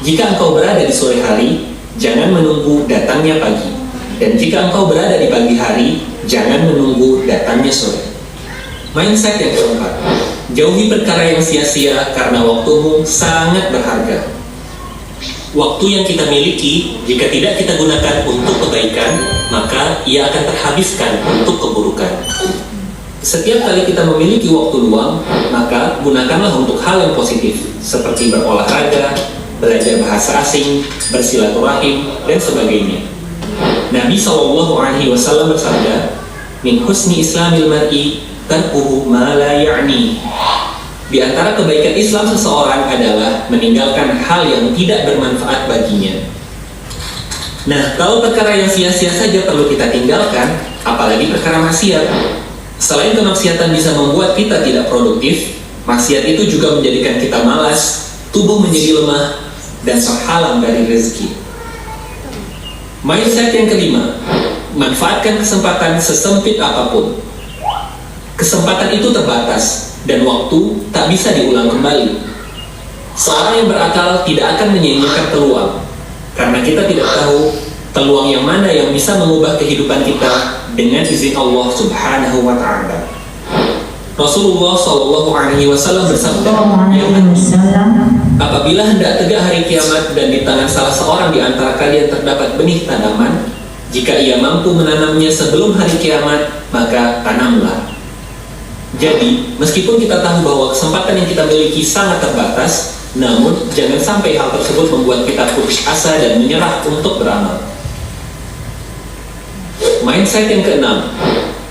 Jika engkau berada di sore hari, jangan menunggu datangnya pagi. Dan jika engkau berada di pagi hari, jangan menunggu datangnya sore. Mindset yang keempat, jauhi perkara yang sia-sia karena waktumu sangat berharga. Waktu yang kita miliki, jika tidak kita gunakan untuk kebaikan, maka ia akan terhabiskan untuk keburukan. Setiap kali kita memiliki waktu luang, maka gunakanlah untuk hal yang positif, seperti berolahraga, belajar bahasa asing, bersilaturahim, dan sebagainya. Nabi SAW bersabda, "Min husni islamil mar'i tarkuhu ma la ya'ni." Di antara kebaikan Islam seseorang adalah meninggalkan hal yang tidak bermanfaat baginya. Nah, kalau perkara yang sia-sia saja perlu kita tinggalkan, apalagi perkara maksiat. Selain kemaksiatan bisa membuat kita tidak produktif, maksiat itu juga menjadikan kita malas, tubuh menjadi lemah, dan terhalang dari rezeki. Mindset yang kelima, manfaatkan kesempatan sesempit apapun. Kesempatan itu terbatas, dan waktu tak bisa diulang kembali. Seorang yang berakal tidak akan menyia-nyiakan peluang, karena kita tidak tahu peluang yang mana yang bisa mengubah kehidupan kita dengan izin Allah Subhanahu wa Ta'ala. Rasulullah SAW bersabda, "Apabila hendak tegak hari kiamat dan di tangan salah seorang di antara kalian terdapat benih tanaman, jika ia mampu menanamnya sebelum hari kiamat, maka tanamlah." Jadi, meskipun kita tahu bahwa kesempatan yang kita miliki sangat terbatas, namun jangan sampai hal tersebut membuat kita putus asa dan menyerah untuk beramal. Mindset yang keenam,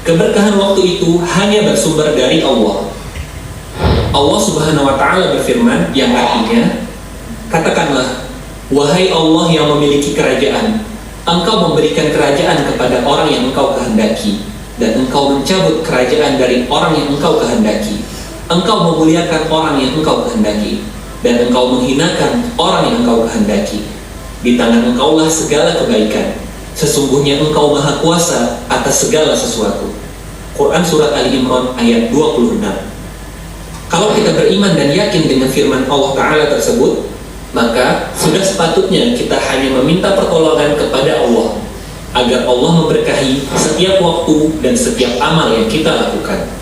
keberkahan waktu itu hanya bersumber dari Allah. Allah Subhanahu wa Ta'ala berfirman yang artinya, "Katakanlah, wahai Allah yang memiliki kerajaan, Engkau memberikan kerajaan kepada orang yang Engkau kehendaki, dan Engkau mencabut kerajaan dari orang yang Engkau kehendaki. Engkau memuliakan orang yang Engkau kehendaki, dan Engkau menghinakan orang yang Engkau kehendaki. Di tangan Engkaulah segala kebaikan. Sesungguhnya Engkau Maha Kuasa atas segala sesuatu." Quran Surat Ali Imran ayat 26. Kalau kita beriman dan yakin dengan firman Allah Ta'ala tersebut, maka sudah sepatutnya kita hanya meminta pertolongan kepada Allah, agar Allah memberkahi setiap waktu dan setiap amal yang kita lakukan.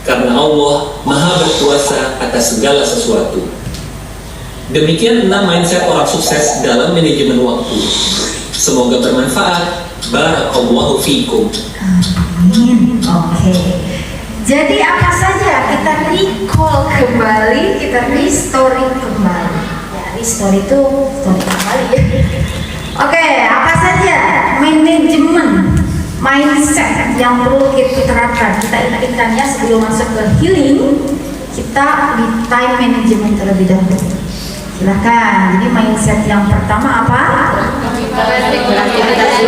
Karena Allah Maha berkuasa atas segala sesuatu. Demikian 6 mindset orang sukses dalam manajemen waktu. Semoga bermanfaat. Barakallahu fiikum. Amin. Oke. Jadi apa saja kita recall kembali, kita restoring kembali. Ya, restore itu story kembali ya. Oke, apa saja manajemen mindset yang perlu kita terapkan? Kita ingatkannya sebelum masuk ke healing, kita di time management terlebih dahulu. Silakan. Jadi mindset yang pertama apa? Aktivitas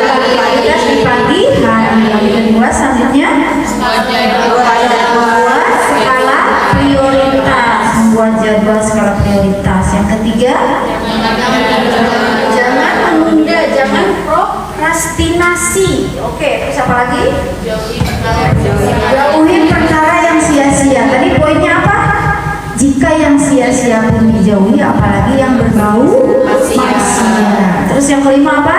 di pagi hari. Yang kedua selanjutnya membuat skala prioritas. Membuat jadwal skala prioritas. Yang ketiga, jangan menunda, jangan prokrastinasi. Oke, terus apa lagi? Jauhi perkara yang sia-sia. Tadi poinnya apa? Jika yang sia-sia pun dijauhi, apalagi yang berbau maksiat. Terus yang kelima apa?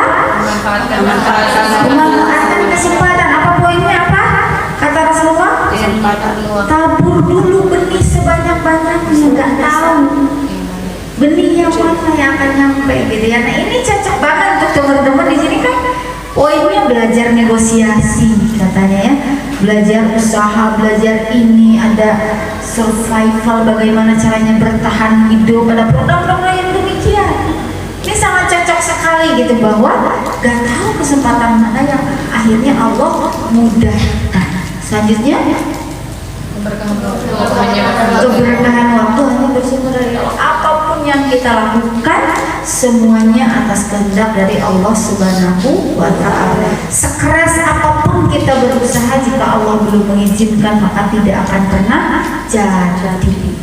Memanfaatkan kesempatan. Apa poinnya apa? Kata Rasulullah, tabur dulu benih sebanyak-banyaknya. Nggak tahu benih yang mana yang akan nyampe gitu ya. Nah, ini cocok banget untuk teman-teman di sini kan. Poinnya belajar negosiasi katanya ya, belajar usaha, belajar ini, ada survival, bagaimana caranya bertahan hidup, ada program-program yang demikian. Ini sangat cocok sekali gitu, bahwa gak tahu kesempatan mana yang akhirnya Allah mudahkan. Selanjutnya Keberkahan waktu hanya bersumber dari Allah. Apapun yang kita lakukan semuanya atas kehendak dari Allah Subhanahu wa Ta'ala. Sekeras apapun kita berusaha, jika Allah belum mengizinkan maka tidak akan pernah jadi.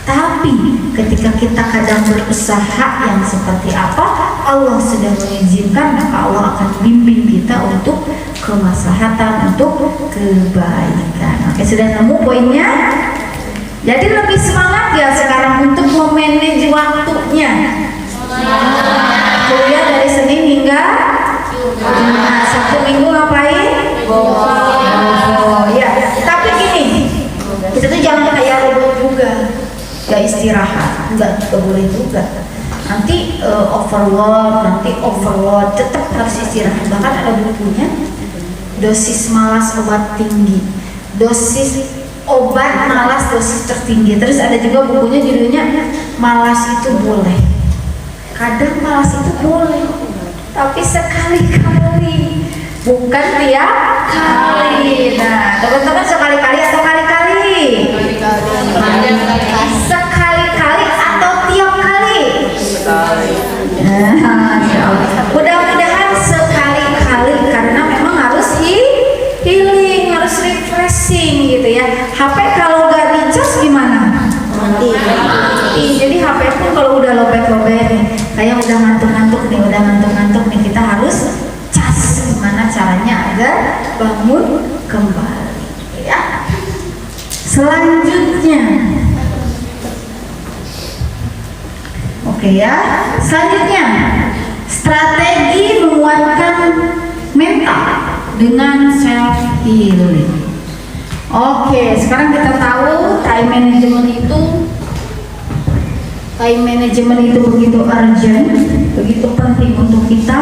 Tapi ketika kita kadang berusaha yang seperti apa, Allah sudah mengizinkan, maka Allah akan bimbing kita untuk kemaslahatan, untuk kebaikan. Oke, sudah nemu poinnya? Jadi lebih semangat ya sekarang untuk memanage waktunya. Kuliah dari Senin hingga Jumat. Sabtu Minggu ngapain? Ya, tapi gini, kita tuh jangan kayak robot juga. Gak istirahat, enggak boleh juga. Nanti overload, tetap harus istirahat. Bahkan ada bukunya, dosis malas obat tinggi, dosis obat malas dosis tertinggi. Terus ada juga bukunya judulnya malas itu boleh. Kadang malas itu boleh, tapi sekali-kali, bukan tiap kali. Nah, teman-teman sekali-kali atau kali-kali? Sekali-kali atau tiap kali? Mudah-mudahan sekali-kali, karena memang harus healing, harus refreshing gitu ya. HP kalau nggak dicas gimana? Mati. Jadi HP pun kalau udah lobek-lobek nih, kayak udah ngantuk-ngantuk nih, kita harus cas. Gimana caranya agar bangun kembali ya. Selanjutnya, oke ya. Selanjutnya, strategi menguatkan mental dengan self healing. Oke, sekarang kita tahu time management itu begitu urgent, begitu penting untuk kita.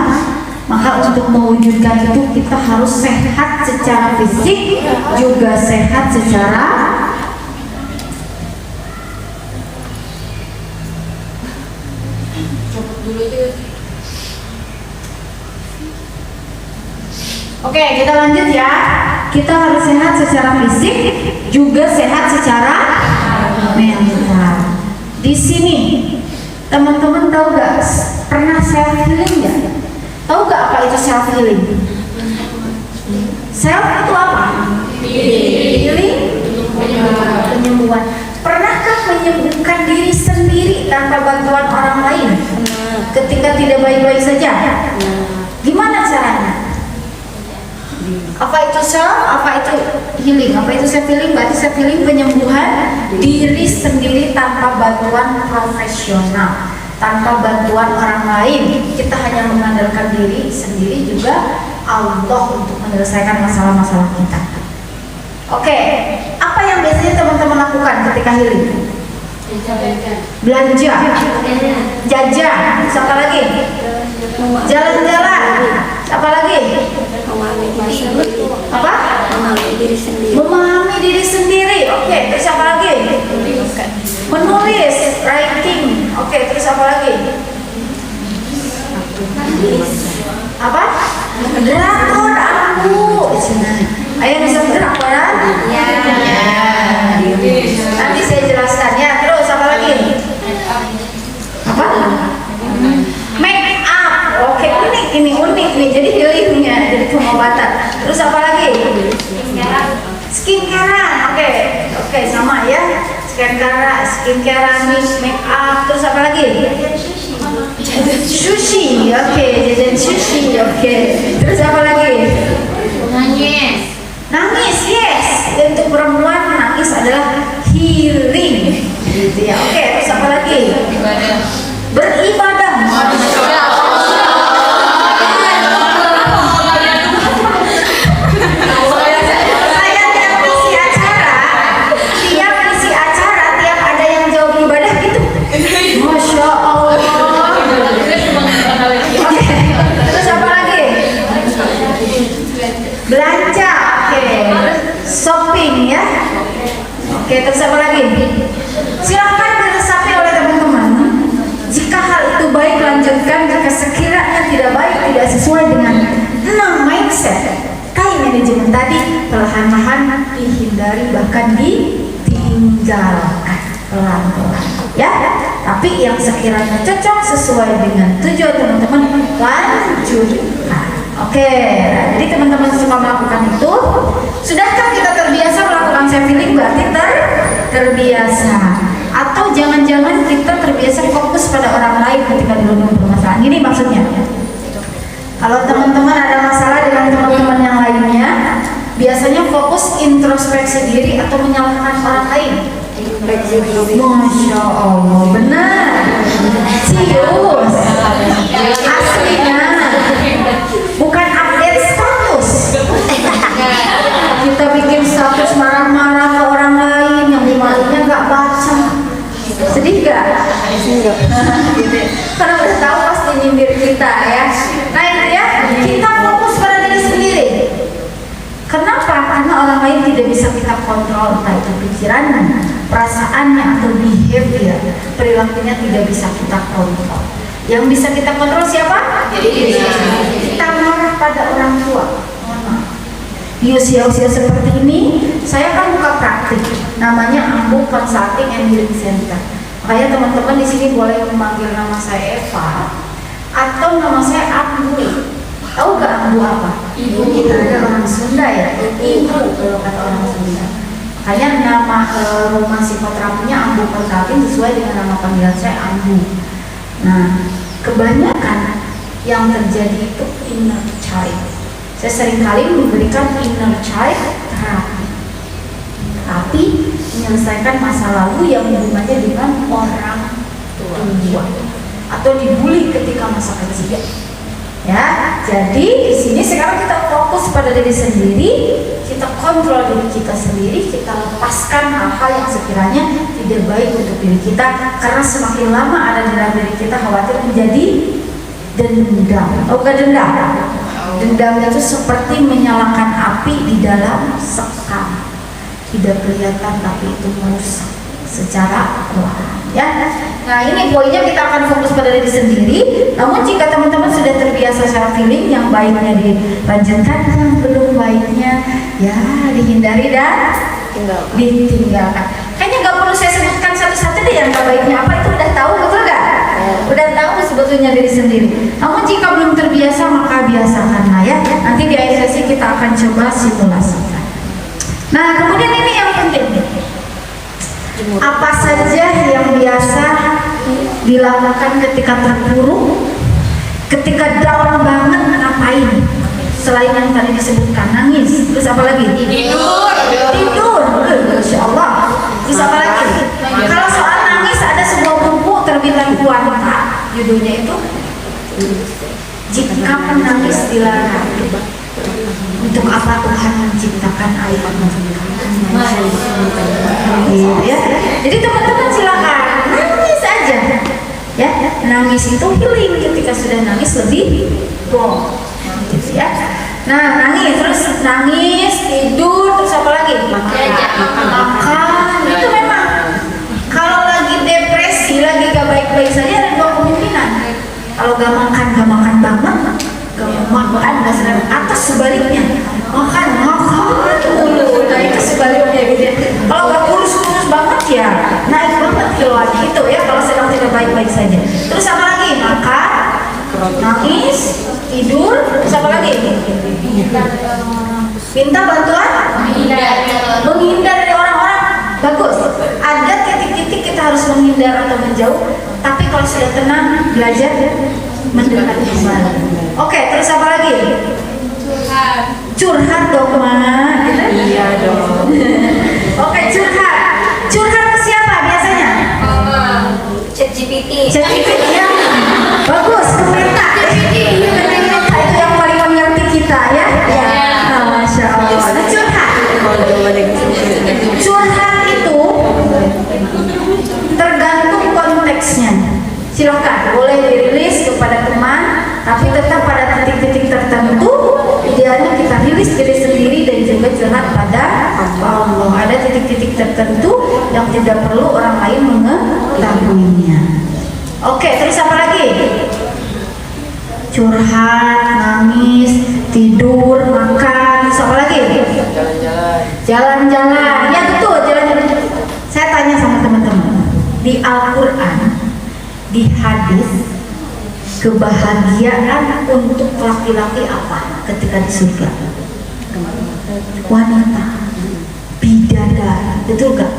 Maka untuk mewujudkan itu kita harus sehat secara fisik, juga sehat secara Oke, kita lanjut ya. Kita harus sehat secara fisik, juga sehat secara mental. Di sini, teman-teman tahu gak? Pernah self healing gak? Tahu gak apa itu self healing? Self itu apa? Healing, penyembuhan. Pernahkah menyembuhkan diri sendiri tanpa bantuan orang lain? Ketika tidak baik-baik saja? Gimana caranya? Apa itu self? Apa itu healing? Apa itu self healing? Berarti self healing penyembuhan diri sendiri tanpa bantuan profesional, tanpa bantuan orang lain. Kita hanya mengandalkan diri sendiri, juga Allah untuk menyelesaikan masalah-masalah kita. Oke, apa yang biasanya teman-teman lakukan ketika healing? Belanja, jajan, siapa lagi? Jalan-jalan, siapa lagi? Apa? Memahami diri sendiri. Oke, terus apa lagi? Menulis, writing. Oke, terus apa lagi? Apa? Drakor aku. Ayo bisa gerak kan? Ya. Nanti saya jelaskan ya. Terus apa lagi? Apa? Make up. Oke, unik nih. Jadi healingnya, jadi pengobatan. Terus apa lagi? Skincare. Oke, sama ya. Skincare, make up. Terus apa lagi? Sushi. Oke, jajan sushi. Oke. Terus apa lagi? Nangis, yes. Untuk perempuan nangis adalah healing, gitu ya. Oke, terus apa lagi? Beribadah. Saya tiap isi acara, tiap ada yang jawab ibadah gitu. Masya Allah. Oke, terus apa lagi? Belanja. Shopping ya. Oke, terus apa lagi? Silahkan diresapi oleh teman-teman. Jika hal itu baik, lanjutkan. Jika sekiranya tidak baik, tidak sesuai dengan 6 mindset time management tadi, perlahan-lahan dihindari, bahkan ditinggalkan pelan-pelan ya. Tapi yang sekiranya cocok sesuai dengan tujuan teman-teman, lanjutkan. Oke, jadi teman-teman semua melakukan itu. Sudahkah kita terbiasa melakukan self healing? Berarti terbiasa. Atau jangan-jangan kita terbiasa fokus pada orang lain ketika belum bermasalah. Ini maksudnya. Kalau teman-teman ada masalah dengan teman-teman yang lainnya, biasanya fokus introspeksi diri atau menyalahkan orang lain. Masya Allah, benar. Serius. Aslinya. Bukan update status. Kita bikin status marah-marah ke orang lain yang dimalinya nggak baca. Sedih gak? Karena udah tahu pasti nyindir kita ya. Nah itu ya, kita fokus pada diri sendiri. Kenapa? Karena orang lain tidak bisa kita kontrol, entah itu pikirannya, perasaannya, atau behavior, perilakunya tidak bisa kita kontrol. Yang bisa kita kontrol siapa? Diri kita. Marah pada orang tua. Di usia-usia seperti ini, saya kan buka praktik, namanya Ambu Consulting and Healing Center. Makanya teman-teman di sini boleh memanggil nama saya Eva atau nama saya Ambu. Tahu gak Ambu apa? Ibu. Kita ada orang Sunda ya, ibu kalau kata orang Sunda. Makanya nama rumah psikoterapinya Ambu Consulting sesuai dengan nama panggilan saya Ambu. Nah, kebanyakan yang terjadi itu inner child. Saya seringkali memberikan inner child terapi, tapi menyelesaikan masa lalu yang hubungannya dengan orang tua atau dibully ketika masa kecil. Ya, jadi di sini sekarang kita fokus pada diri sendiri, kita kontrol diri kita sendiri, kita lepaskan hal-hal yang sekiranya tidak baik untuk diri kita, karena semakin lama ada di dalam diri kita khawatir menjadi dendam. Oh, bukan dendam. Dendam itu seperti menyalakan api di dalam sekam, tidak kelihatan tapi itu merusak secara perlahan ya. Nah ini poinnya, kita akan fokus pada diri sendiri. Namun jika teman-teman sudah terbiasa self healing, yang baiknya dilanjutkan, yang belum baiknya ya dihindari dan ditinggalkan. Kayaknya nggak perlu saya sebutkan satu-satu deh yang nggak baiknya apa, itu udah tahu, betul nggak? Udah tahu sebetulnya diri sendiri. Namun jika belum terbiasa, maka biasakanlah ya. Nanti di akhir sesi kita akan coba simulasikan. Nah kemudian ini yang penting, apa saja yang biasa dilakukan ketika terpuruk, ketika down banget, ngapain? Selain yang tadi disebutkan, nangis, terus apa lagi? Tidur, Masya Allah. Terus apa lagi? Kalau soal nangis, ada sebuah buku terbitan Kuanta, judulnya itu Jika Menangis Dilarang. Untuk apa Tuhan menciptakan air ya. Jadi teman-teman silakan nangis aja ya. Nangis itu healing, ketika sudah nangis lebih gitu ya. Nah nangis, terus nangis, tidur, terus apa lagi? Makan. Itu memang kalau lagi depresi, lagi gak baik-baik saja ada dua kemungkinan. Kalau gak makan banget, makan nggak sedang, atas sebaliknya makan dulu. Nah itu sebaliknya gitu ya. Kalau nggak kurus banget ya naik banget kiloannya itu ya, kalau sedang tidak baik-baik saja. Terus apa lagi? Makan, nangis, tidur, terus apa lagi? Minta bantuan, menghindar dari orang-orang. Bagus, ada titik-titik kita harus menghindar atau menjauh, tapi kalau sudah tenang, belajar mendekat kembali. Oke, terus apa lagi? Curhat dong, Ma. Iya dong. Oke, curhat. Curhat ke siapa biasanya? ChatGPT. ChatGPT ya. Bagus, ke Meta. Meta itu yang paling mengerti kita ya. Ya. Nah, Masya Allah. Curhat. Curhat itu tergantung konteksnya. Silakan, boleh dirilis kepada teman, tapi tetap pada titik-titik tertentu idealnya kita rilis diri sendiri dan juga curhat pada Allah. Ada titik-titik tertentu yang tidak perlu orang lain mengetahuinya. Oke, terus apa lagi? Curhat, nangis, tidur, makan, terus apa lagi? Jalan-jalan, ya betul, jalan-jalan. Saya tanya sama teman-teman, di Al-Quran, di hadis, kebahagiaan untuk laki-laki apa ketika di surga? Wanita, bidadari, betul gak?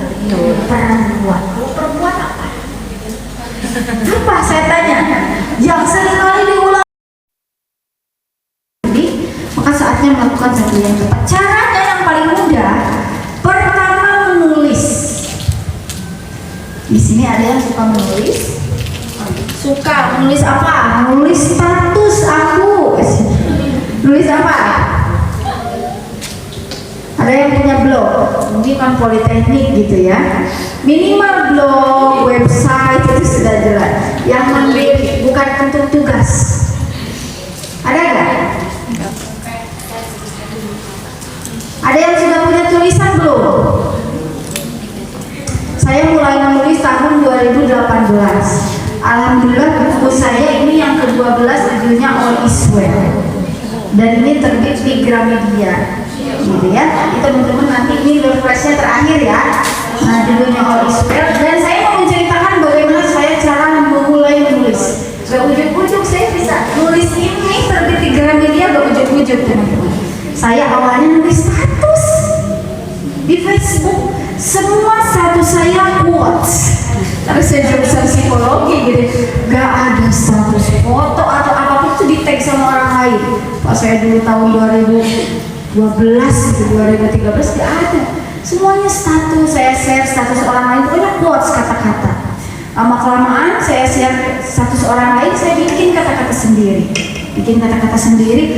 Perempuan. Kalau perempuan apa? Apa saya tanya? Yang seringkali diulang. Maka saatnya melakukan satu yang tepat. Caranya yang paling mudah, pertama menulis. Di sini ada yang suka menulis. Suka menulis apa? Menulis status aku. Nulis apa? Ada yang punya blog, mungkin kan politeknik gitu ya. Minimal blog, website itu sudah jelas. Yang mandiri, bukan untuk tugas. Ada nggak? Ada yang sudah punya tulisan belum? Saya mulai menulis tahun 2018. Alhamdulillah buku saya ini yang ke-12, judulnya All Is Well. Dan ini terbit di Gramedia. Gitu ya. Jadi teman-teman nanti ini refreshnya terakhir ya. Nah, judulnya All Is Well. Dan saya mau menceritakan bagaimana saya cara memulai menulis. Gak ujuk-ujuk saya bisa nulis ini terbit di Gramedia, gak ujuk-ujuk teman-teman. Saya awalnya nulis status di Facebook, semua status saya quotes. Tapi saya jurusan psikologi gitu, gak ada status foto atau apapun itu di tag sama orang lain. Pas saya dulu tahun 2012 gitu, 2013 gak ada. Semuanya status, saya share status orang lain, pokoknya quotes, kata-kata. Lama-kelamaan saya share status orang lain, saya bikin kata-kata sendiri.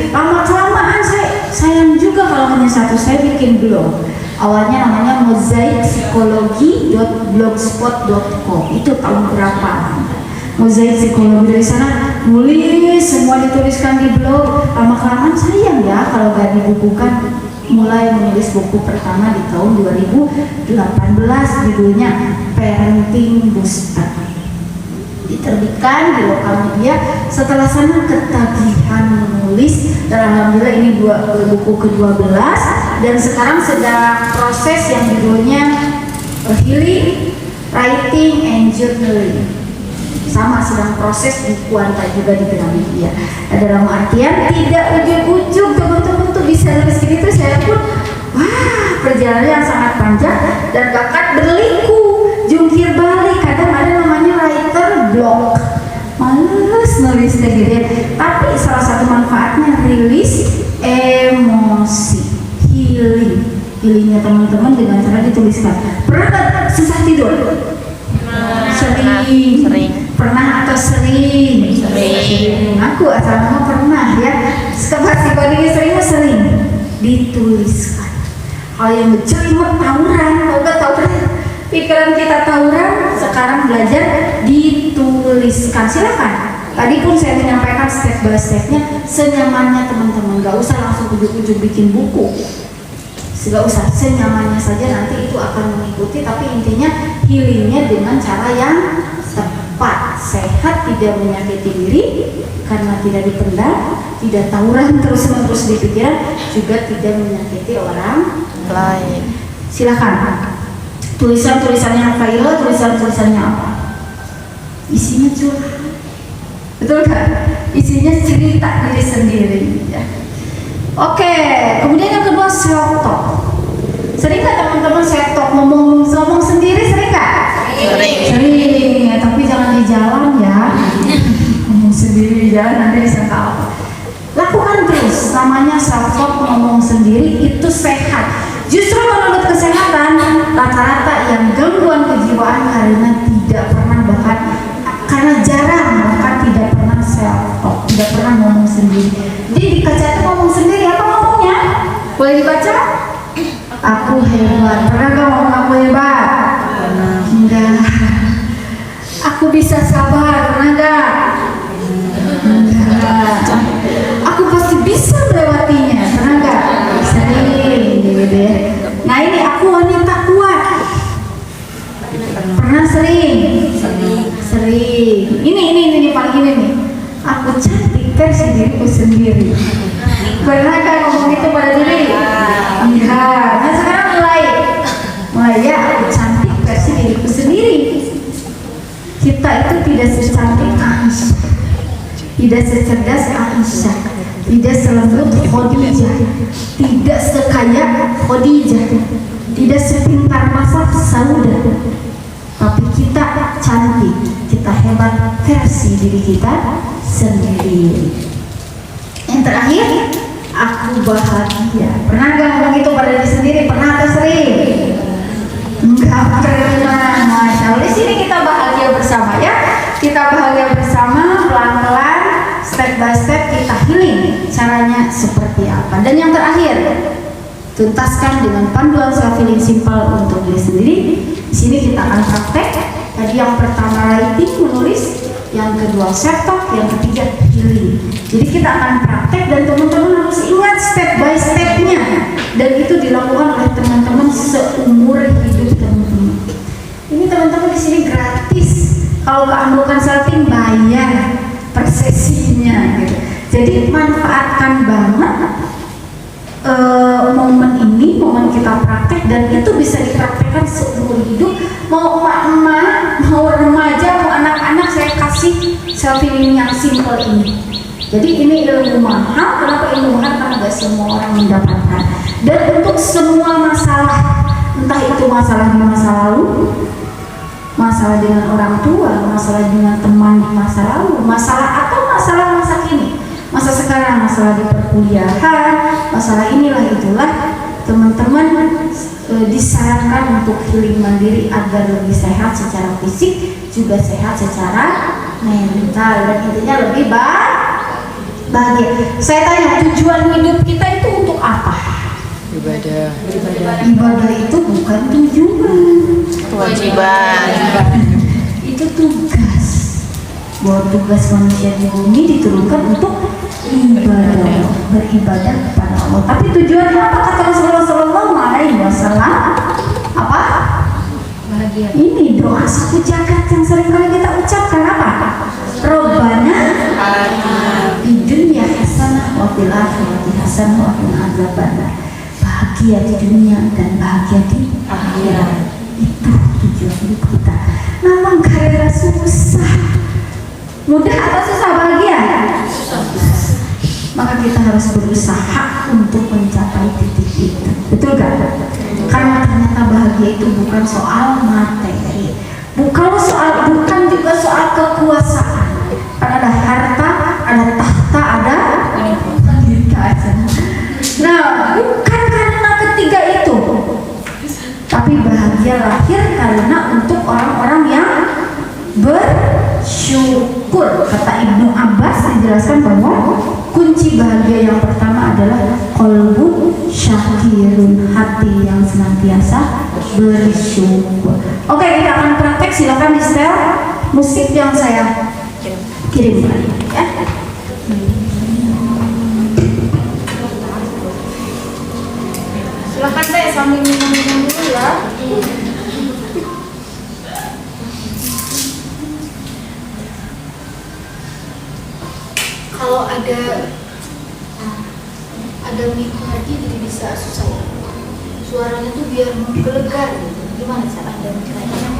Lama-kelamaan saya sayang juga kalau hanya satu, saya bikin blog. Awalnya namanya mozaikpsikologi.blogspot.com. Itu tahun berapa? Mozaik Psikologi, dari sana nulis semua dituliskan di blog. Lama-kelamaan sayang ya kalau gak dibukukan. Mulai menulis buku pertama di tahun 2018, judulnya Parenting Booster. Diterbitkan di lokal media. Setelah sana ketagihan menulis, dan alhamdulillah ini buku ke-12, dan sekarang sedang proses yang judulnya Healing, Writing and Journaling. Sama, sedang proses di Kuanta juga di Gramedia. Dalam artian tidak ujuk-ujuk teman-teman tuh bisa nulis gitu. Saya pun wah, perjalanan yang sangat panjang dan bahkan berliku, jungkir balik. Kadang ada namanya writer block, males nulis gitu. Tapi salah satu manfaatnya rilis emosi, healingnya teman-teman dengan cara dituliskan. Pernah gak susah tidur? Sering. Pernah atau sering? Sering. Aku asal mama pernah ya. Psikologi sering dituliskan. Hal yang berjelimet tawuran, pikiran kita tawuran, sekarang belajar dituliskan. Silakan. Tadi pun saya menyampaikan step by stepnya, senyamannya teman-teman. Gak usah langsung ujuk-ujuk bikin buku. Gak usah, senyamannya saja, nanti itu akan mengikuti. Tapi intinya healingnya dengan cara yang tepat, sehat, tidak menyakiti diri karena tidak dipendam, tidak tawuran terus-menerus di pikiran, juga tidak menyakiti orang lain. Silakan. Tulisan-tulisannya Faila, tulisannya apa? Isinya curhat. Betul kan? Isinya cerita diri sendiri ya. Oke, kemudian yang kedua self talk. Sering nggak teman-teman self talk, ngomong sendiri, sering nggak? Sering ya, tapi jangan di jalan ya. Ngomong sendiri di jalan nanti disangka apa. Lakukan terus, namanya self talk, ngomong sendiri itu sehat. Justru menurut kesehatan, rata-rata yang gangguan kejiwaan karena tidak pernah, bahkan karena jarang, bahkan tidak pernah self talk, tidak pernah ngomong sendiri. Jadi di kaca itu ngomong sendiri, apa ngomongnya? Boleh dibaca? Aku hebat. Pernah gak ngomong aku hebat? Enggak. Aku bisa sabar. Pernah gak? Enggak. Aku pasti bisa melewatinya. Pernah gak? Sering gitu ya. Nah ini aku wanita kuat. Pernah sering? Sering. Ini paling ini nih. Aku cantik versi diriku sendiri. Pernah kan ngomong itu pada diri? Enggak. Nah sekarang mulai tidak secerdas Aisyah, tidak selembut Khadijah, tidak sekaya Khadijah, tidak sepintar masak Saudah. Tapi kita cantik, kita hebat versi diri kita sendiri. Yang terakhir, aku bahagia. Pernah gak ngomong itu pada diri sendiri? Pernah atau sering? Enggak pernah. Masya Allah. Di sini kita bahagia bersama ya. Kita bahagia bersama, pelan-pelan, step by step kita healing. Caranya seperti apa? Dan yang terakhir, tuntaskan dengan panduan self healing simple untuk diri sendiri. Di sini kita akan praktek. Tadi yang pertama writing, menulis, yang kedua self talk, yang ketiga healing. Jadi kita akan praktek dan teman-teman harus ingat step by stepnya. Dan itu dilakukan oleh teman-teman seumur hidup teman-teman. Ini teman-teman di sini gratis. Kalau nggak ambil konsulting bayar per sesinya gitu. Jadi manfaatkan banget momen ini, momen kita praktek, dan itu bisa dipraktekkan seumur hidup. Mau emak-emak, mau remaja, mau anak-anak, saya kasih self healing yang simple ini. Jadi ini ilmu mahal. Kenapa ilmu mahal? Karena gak semua orang mendapatkan. Dan untuk semua masalah, entah itu masalah di masa lalu, masalah dengan orang tua, masalah dengan teman di masa lalu, masalah atau masalah masa kini, masa sekarang, masalah di perkuliahan, masalah inilah itulah, teman-teman disarankan untuk healing mandiri agar lebih sehat secara fisik, juga sehat secara mental, dan intinya lebih bahagia. Saya tanya, tujuan hidup kita itu untuk apa? Ibadah. Ibadah itu bukan tujuan, Kewajiban. itu tugas. Bahwa tugas manusia di bumi diturunkan untuk ibadah, beribadah kepada Allah. Tapi tujuannya apa? Kata Rasulullah SAW, apa? Bahagia. Ini doa satu jagat yang sering kali kita ucapkan, apa? Robbana di dunia hasanah wa fil akhirati hasanah wa qina adzabannar. Bahagia di dunia dan bahagia di akhirat. Itu tujuan hidup kita. Namun karena susah. Mudah atau susah bahagia? Maka kita harus berusaha untuk mencapai titik itu. Betul gak? Karena ternyata bahagia itu bukan soal materi, bukan juga soal kekuasaan. Ada harta, ada tahta, ada wanita aja. Nah, bukan karena ketiga itu. Tapi bahagia lahir karena untuk orang-orang yang bersyukur. Kata Ibnu Abbas dijelaskan bahwa kunci bahagia yang pertama adalah qalbu syakirun, hati yang senantiasa bersyukur. Oke, kita akan praktek. Silakan di setel musik yang saya kirim ya. Silakan deh sambil minum-minum dulu ya. Kalau ada mic lagi jadi bisa susah. Suaranya tuh biar menggelegar. Gimana cara Anda menceritakan?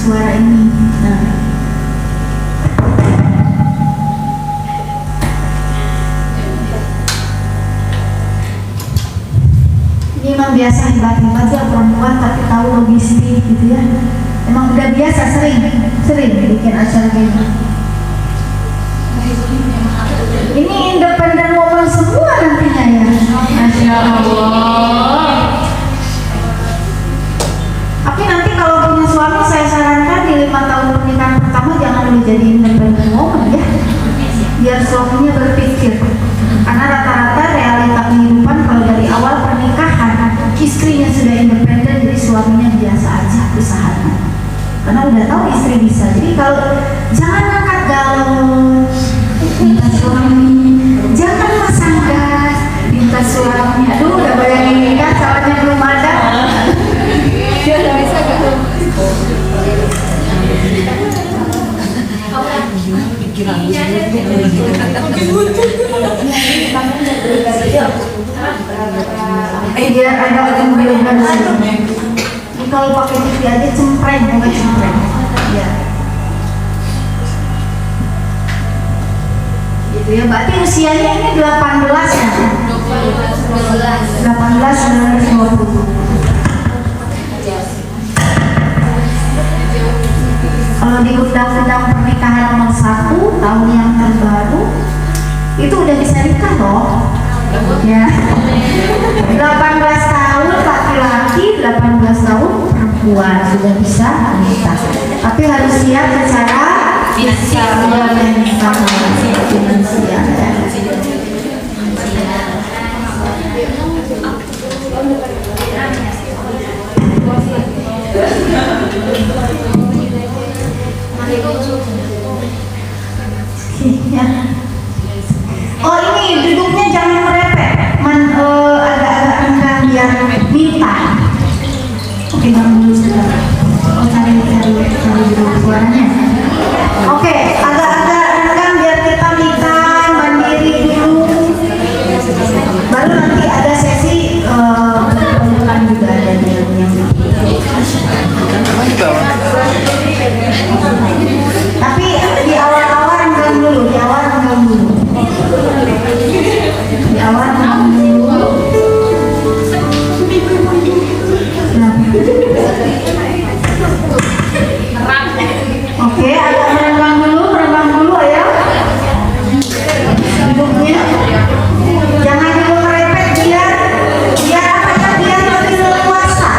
Suara ini. Nah. Ini memang biasa hebat-hebat ya perempuan tapi tahu logistik gitu ya. Emang udah biasa sering bikin acara gini. Ini independen woman semua nantinya ya. Masya Allah. Tapi nanti kalau punya suami saya sarankan di 5 tahun pernikahan pertama jangan dijadiin independent woman ya, biar suaminya berpikir. Karena rata-rata realita kehidupan kalau dari awal pernikahan istrinya sudah independen, jadi suaminya biasa aja usahanya. Karena udah tahu istri bisa. Jadi kalau jangan angkat galau, minta suami, jangan pasang gas, minta suami. Aduh, udah bayangin nikah, soalnya belum ada. Dia udah bisa gak? Biar ada kemudian ini kalau pakai TV aja cempreng, bukan cempreng. Ya. Gitu ya, berarti usianya ini 18 ya? 18-19-20. Kalau di Undang-Undang Pernikahan Nomor 1 tahun yang terbaru itu udah bisa nikah loh. Ya. 18 tahun laki-laki, 18 tahun perempuan sudah bisa nikah. Tapi harus siap secara finansial dan finansial. Oh ini duduknya jangan merepet, agak-agak renggang biar minta. Oke, dulu sebentar. Oh cari dulu suaranya. Oke, agak-agak renggang biar kita minta mandiri dulu. Baru nanti ada sesi pelukan juga ada yang tapi di awal-awal renggang dulu, di awal renggang dulu. Di awal renggang dulu. Oke, agak merenggang dulu ya. Duduknya. Jangan dulu merepet biar apa ya? Biar lebih leluasa.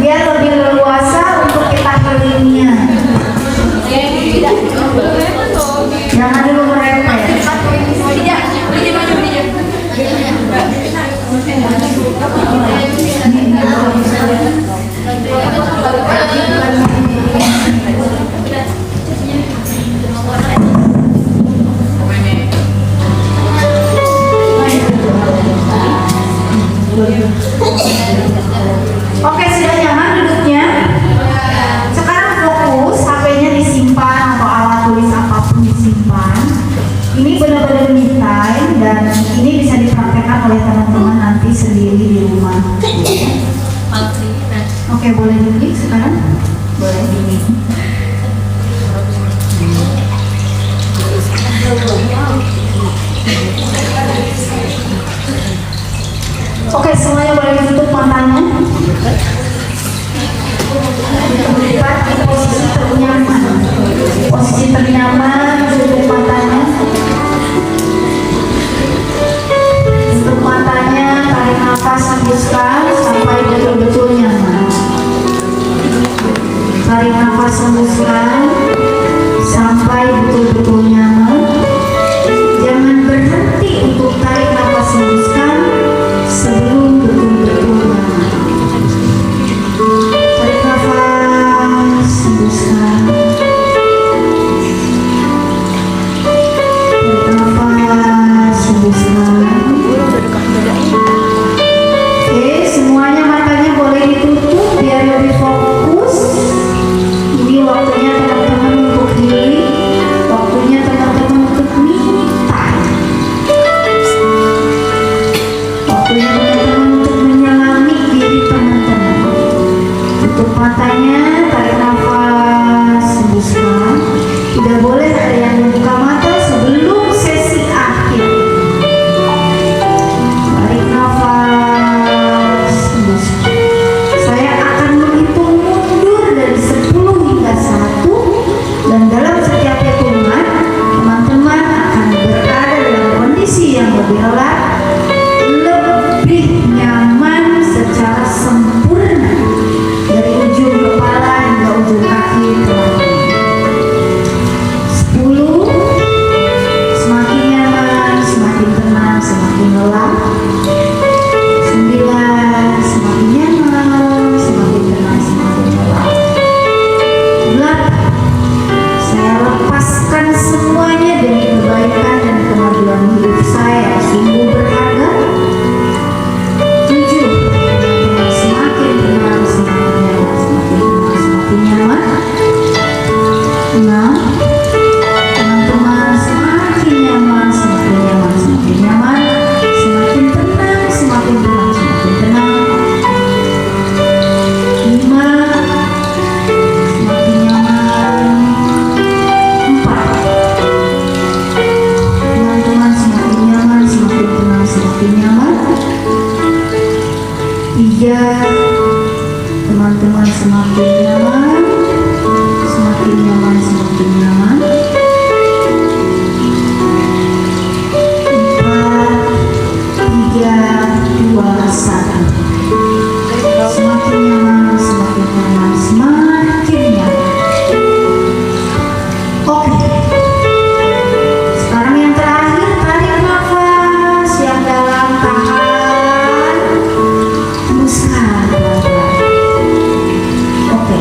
Biar lebih leluasa untuk kita healingnya. Jangan dulu merepet. Oke, sudah nyaman duduknya. Sekarang fokus, HP-nya disimpan atau alat tulis apapun disimpan. Ini benar-benar me time dan ini bisa dipraktekkan oleh teman-teman nanti sendiri di rumah. Oke, boleh duduk sekarang? Boleh duduk. Oke, semuanya boleh tutup matanya. Lipat di posisi ternyaman. Posisi ternyaman, tutup matanya. Tutup matanya, tarik nafas, hembuskan sampai betul-betul nyaman. Tarik nafas, hembuskan sampai betul-betul nyaman. Jangan berhenti untuk tarik nafas, hembuskan sebelum betul-betul nyaman. Tarik nafas, hembuskan. Biar teman-teman semakin nyaman, semakin nyaman, semakin nyaman. 4, 3, 2, 1. Semakin nyaman, semakin nyaman, semakin nyaman. Oke. Sekarang yang terakhir, tarik nafas yang dalam, tahan, hembuskan pelan-pelan. Oke.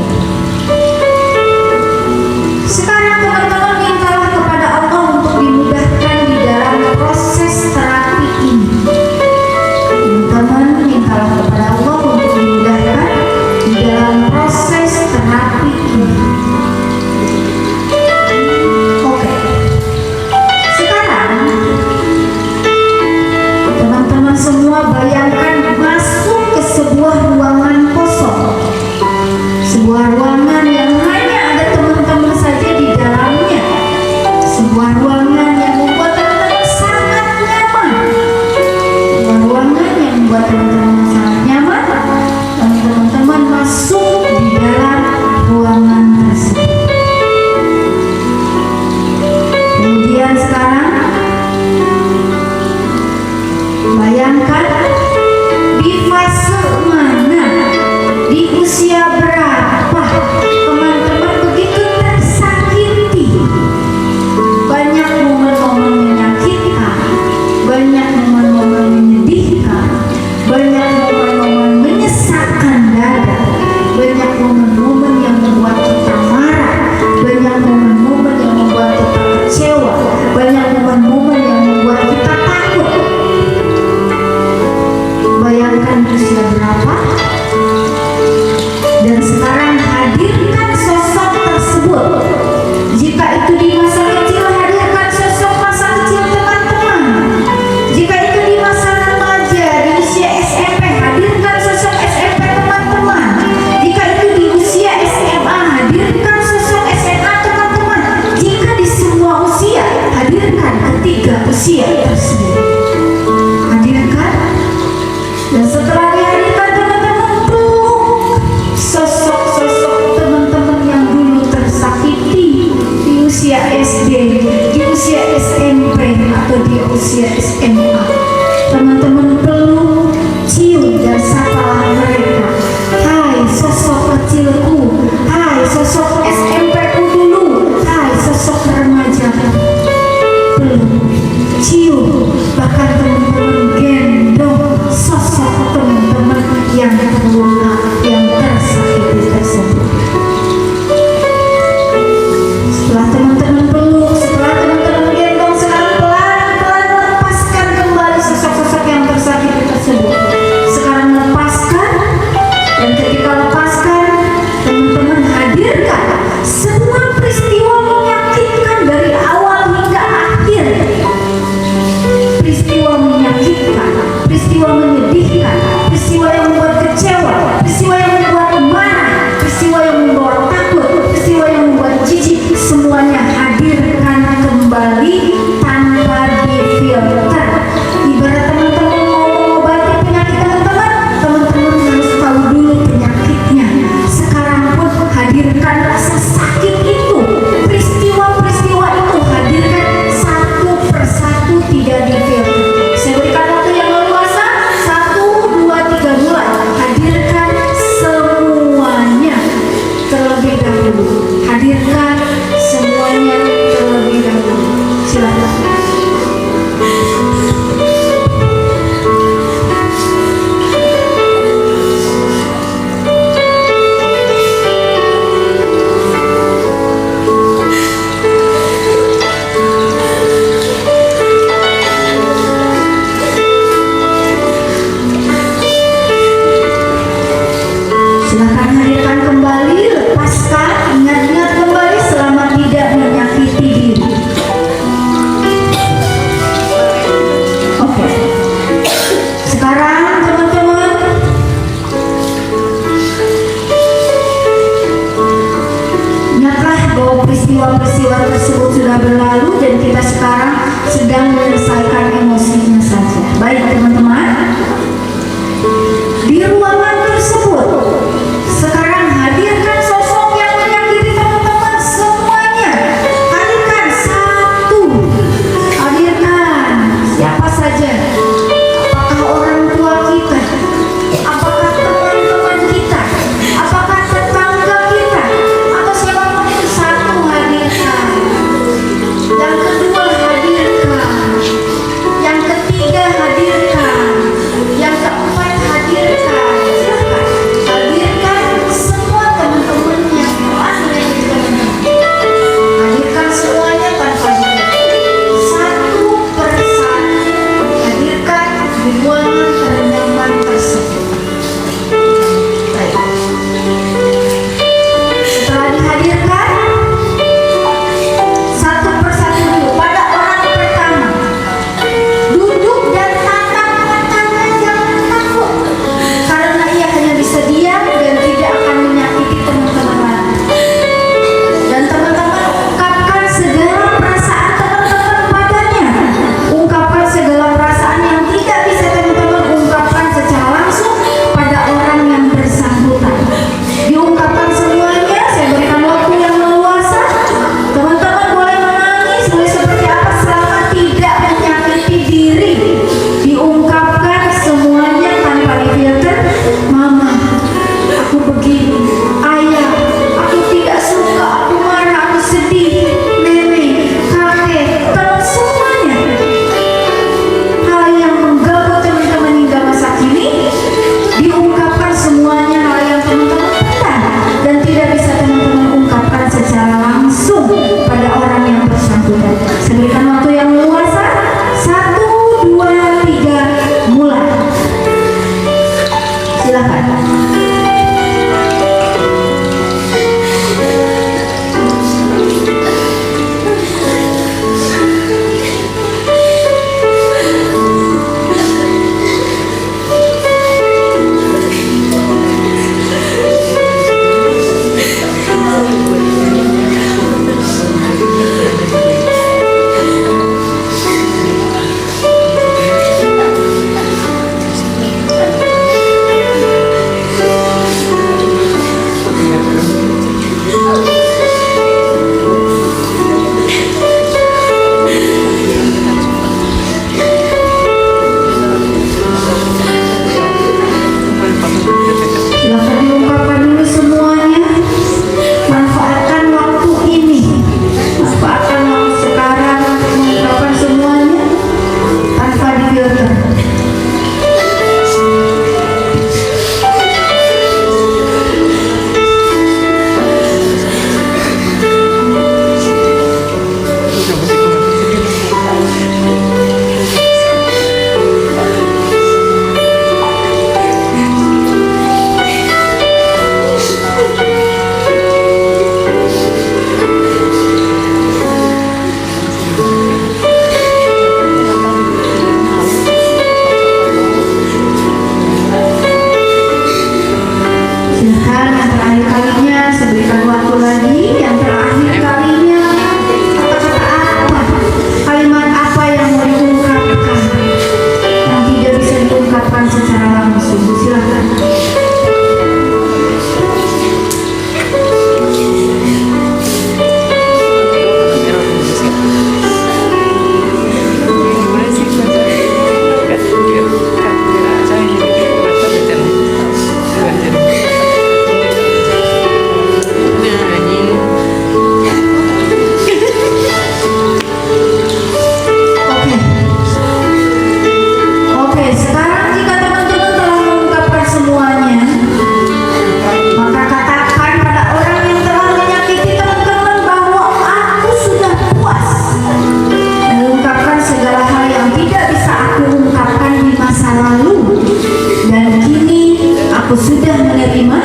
aku sudah menerima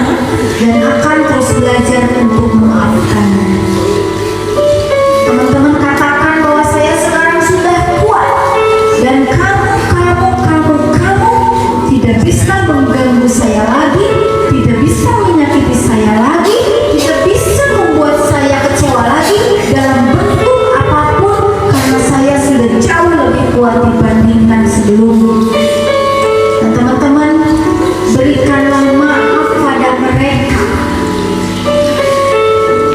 dan akan terus belajar untuk memaafkan. Teman-teman katakan bahwa saya sekarang sudah kuat dan kamu tidak bisa mengganggu saya lagi, tidak bisa menyakiti saya lagi, tidak bisa membuat saya kecewa lagi dalam bentuk apapun, karena saya sudah jauh lebih kuat dibandingkan sebelumnya. Dan teman-teman, berikanlah maaf pada mereka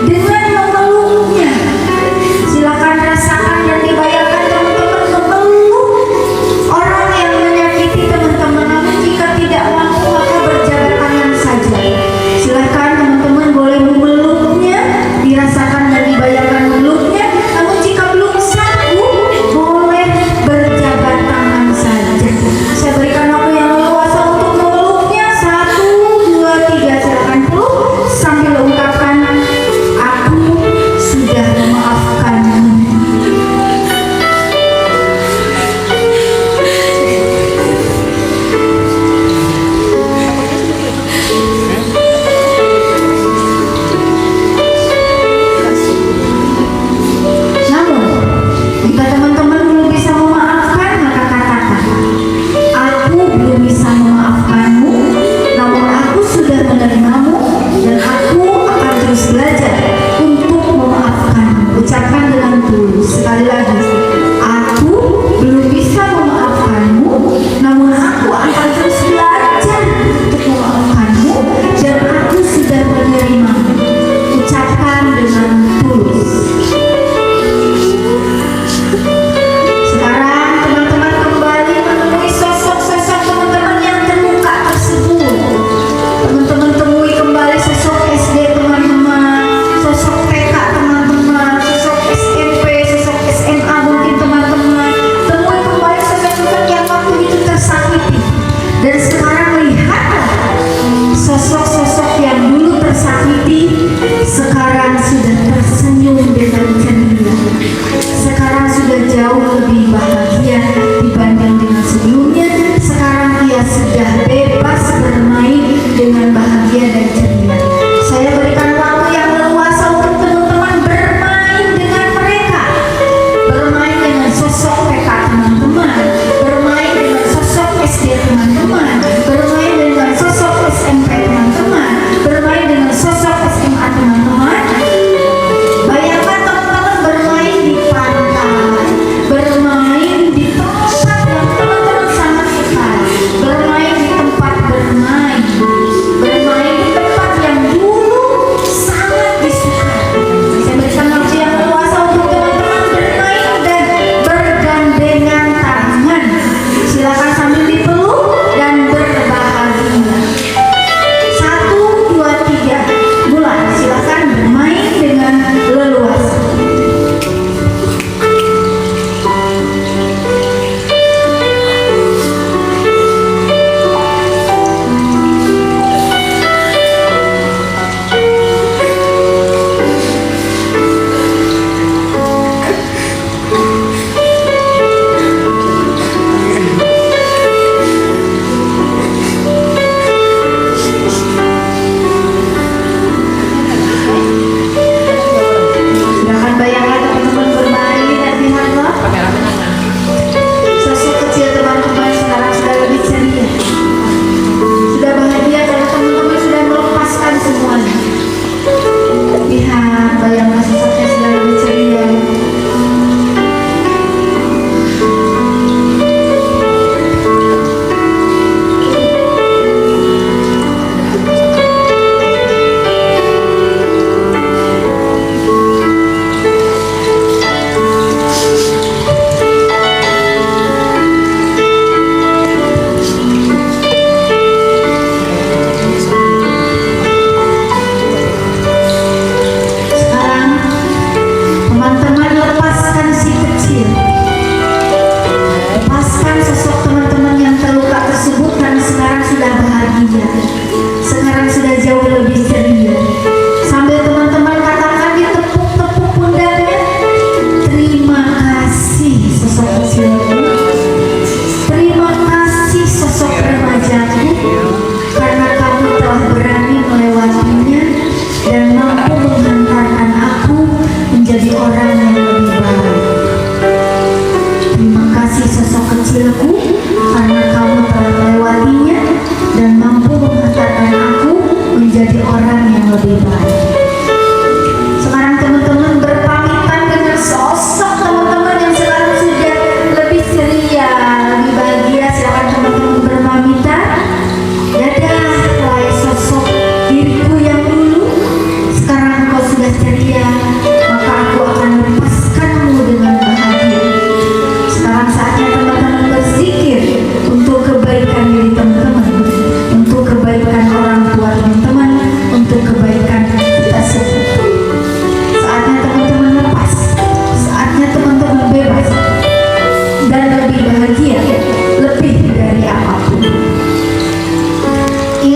dengan memeluknya. Silakan rasakan dan dibayangkan teman-teman memeluk orang yang menyakiti teman-teman. Namun jika tidak mampu, maka berjabat tangan saja. Silakan teman-teman boleh memeluknya, dirasakan dan dibayangkan memeluknya. Namun jika belum sanggup, boleh berjabat tangan saja. Saya berikan waktu yang leluasa untuk memeluknya. 1, 2, 3, silakan peluk sambil ungkapkan, aku sudah memaafkanmu. Namun, jika teman-teman belum bisa memaafkan, maka katakan, aku belum bisa memaafkanmu, namun aku sudah menerimamu dan aku akan terus belajar untuk memaafkanmu. Ucapkan dengan tulus. Sekali lagi, aku belum bisa memaafkanmu, namun aku akan terus belajar untuk memaafkanmu dan aku sudah menerimamu. Ucapkan dengan tulus. Sekarang teman-teman kembali menemui sosok-sosok teman-teman yang terluka tersebut. Teman-teman temui kembali sosok SD teman-teman, sosok TK teman-teman, sosok SMP, sosok SMA mungkin teman-teman. Temui kembali sosok-sosok yang waktu itu tersakiti. Dan sekarang lihatlah sosok-sosok yang dulu tersakiti sekarang sudah tersenyum dengan ceria. Sekarang sudah jauh lebih bahagia dibanding dengan sebelumnya. Sekarang ia sudah bebas bermain dengan bahagia dan ceria. Saya berikan waktu yang leluasa untuk teman-teman bermain dengan mereka. Bermain dengan sosok TK teman-teman, bermain dengan sosok SD teman-teman, bermain dengan sosok SMP teman-teman, bermain dengan sosok SMA teman-teman. Bayangkan teman-teman bermain di pantai, bermain di tempat yang teman-teman sangat suka, bermain di tempat bermain, bermain di tempat yang dulu sangat disukai. Saya berikan waktu yang leluasa untuk teman-teman bermain dan bergandengan tangan. Silakan sambil dipeluk dan berbahagia. 1, 2, 3, mulai. Silakan bermain dengan leluasa. Silakan bayangkan teman-teman bermain dan lihatlah sosok kecil teman-teman sekarang sudah lebih ceria, sudah bahagia karena teman-teman sudah melepaskan semuanya. Lihat, bayangkan sosoknya sudah lebih ceria. Sekarang teman-teman lepaskan si kecil, lepaskan sosok teman-teman yang terluka tersebut karena sekarang sudah bahagia, sekarang sudah jauh lebih ceria. Sambil teman-teman katakan ditepuk-tepuk pundaknya, terima kasih sosok kecilku, terima kasih sosok remajaku, karena kamu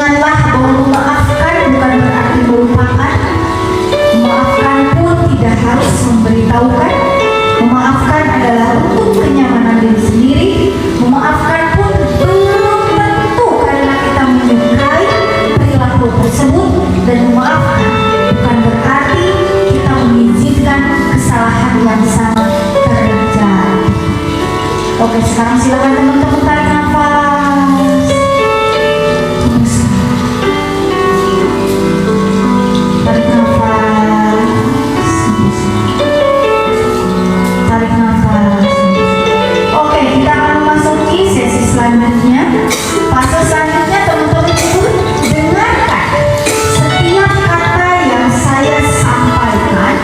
Ingatlah bahwa memaafkan bukan berarti melupakan. Memaafkan pun tidak harus memberitahukan. Memaafkan adalah untuk kenyamanan diri sendiri. Memaafkan pun belum tentu karena kita menyukai perilaku tersebut. Dan memaafkan bukan berarti kita mengizinkan kesalahan yang sama terjadi. Oke, sekarang silakan teman-teman tarik nafas. Terus. Tarik nafas. Tarik nafas. Oke, kita akan memasuki sesi selanjutnya. Fase selanjutnya teman-teman itu dengarkan setiap kata yang saya sampaikan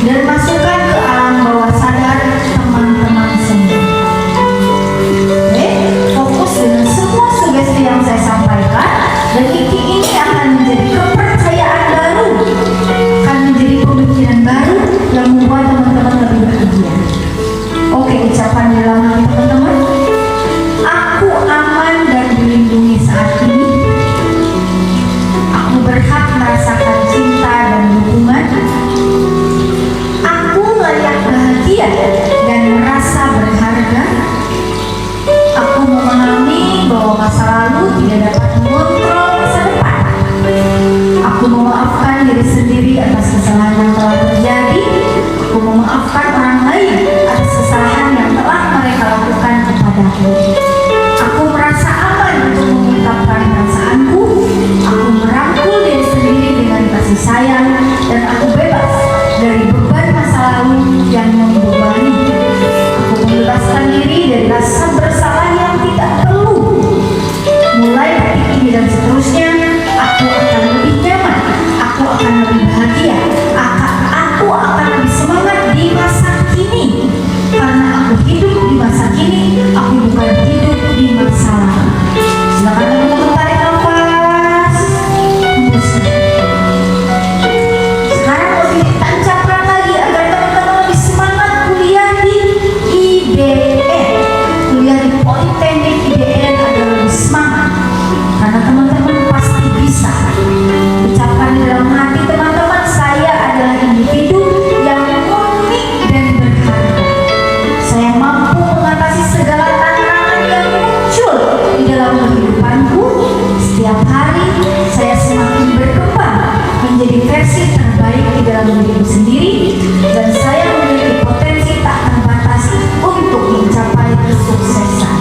dan masukkan ke alam bawah sadar teman-teman semua. Oke, fokus dengan semua sugesti yang saya sampaikan, dan ini akan menjadi kepercayaan baru, akan menjadi pemikiran baru yang membuat teman-teman lebih bahagia. Oke, ucapan di dalam hati teman-teman. Aku aman dan dilindungi saat ini. Aku berhak merasakan cinta dan dukungan. Aku layak bahagia dan merasa berharga. Aku memahami bahwa masa lalu tidak dapat mengontrol masa depan. Aku memaafkan diri sendiri atas kesalahan yang telah terjadi. Aku memaafkan orang lain atas kesalahan yang telah mereka lakukan kepadaku. Aku merasa aman untuk mengungkapkan perasaanku. Aku merangkul diri sendiri dengan kasih sayang, dan aku bebas dari beban masa lalu yang membebani. Aku membebaskan diri dari rasa bersalah yang tidak perlu. Mulai detik ini dan seterusnya, aku akan lebih nyaman. Aku akan lebih bahagia. Aku akan lebih semangat di masa kini. Karena aku hidup di masa kini, aku bukan hidup di masa lalu. Silakan teman-teman tarik nafas. Hembuskan. Sekarang lebih ditancapkan lagi agar teman-teman lebih semangat kuliah di IDN. Kuliah di Politeknik IDN agar lebih semangat, karena teman-teman pasti bisa. Ucapkan di dalam hati teman-teman, saya adalah individu yang unik dan berharga. Saya mampu mengatasi segala tantangan yang muncul di dalam kehidupanku. Setiap hari saya semakin berkembang menjadi versi terbaik di dalam diriku sendiri, dan saya memiliki potensi tak terbatas untuk mencapai kesuksesan.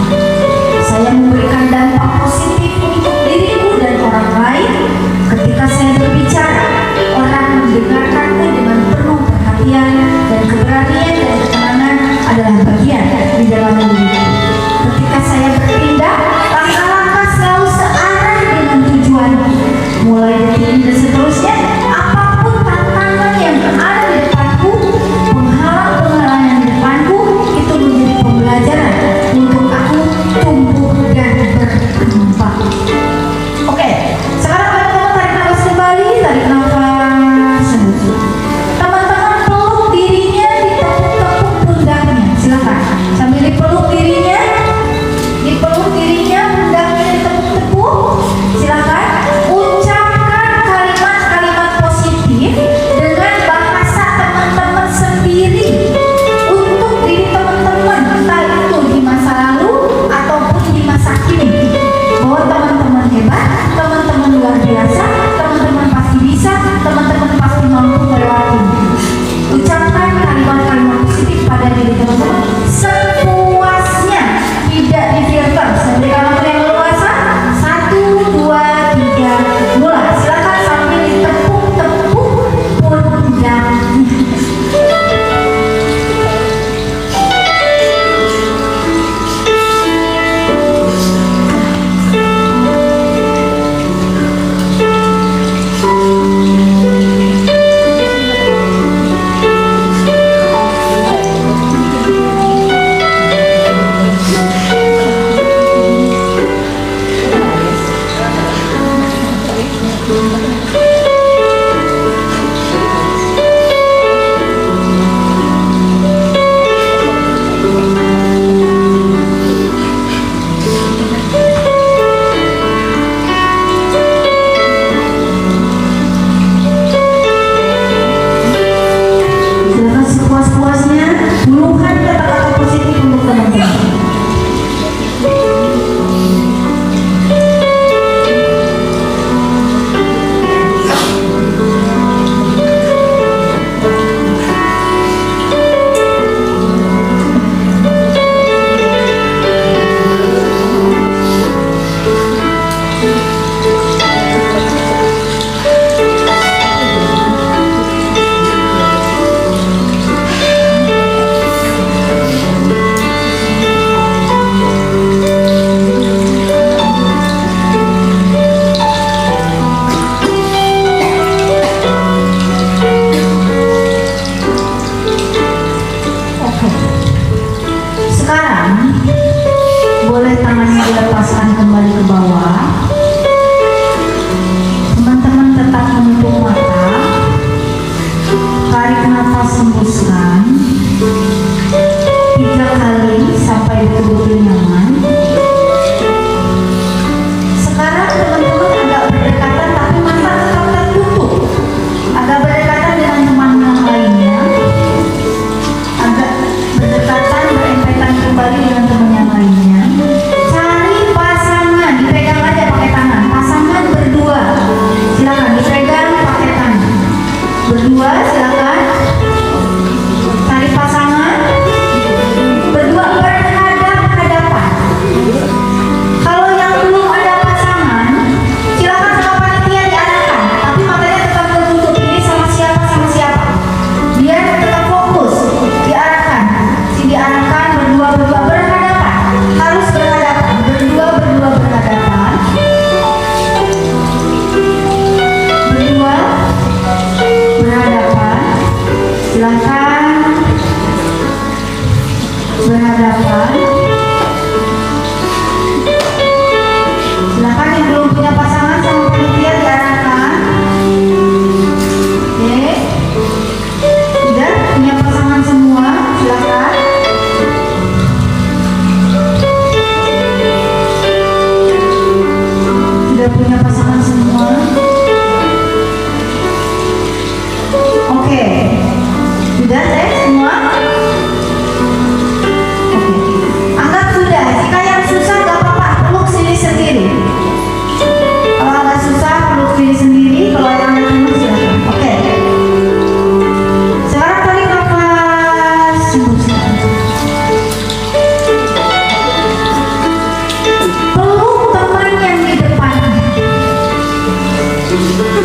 Saya memberikan dampak positif untuk diriku dan orang lain. Ketika saya berbicara, orang mendengarkanku dengan penuh perhatian, dan keberanian dan ketenangan adalah bagian di dalam diriku. Ketika saya bertindak, langkah-langkah selalu searah dengan tujuanku. Mulai dari ini dan seterusnya, apapun tantangan yang ada di depanku, penghalang-penghalang yang di depanku, itu menjadi pembelajaran untuk aku tumbuh dan berkembang. Oke, sekarang teman-teman tarik nafas kembali, tarik nafas. Teman-teman peluk dirinya, ditepuk-tepuk pundaknya. Silakan sambil dipeluk dirinya, pundaknya ditepuk-tepuk. Silakan ucapkan kalimat-kalimat positif dengan bahasa teman-teman sendiri untuk diri teman-teman, entah itu di masa lalu ataupun di masa kini. Bahwa teman-teman hebat, teman-teman luar biasa, teman-teman pasti bisa, teman-teman pasti mampu melewati. Ucapkan kalimat-kalimat positif pada diri teman-teman sepuasnya, tidak difilter. Sampai kalau yang leluasa, 1, 2, 3, mulai. Silakan sambil ditepuk-tepuk pundaknya.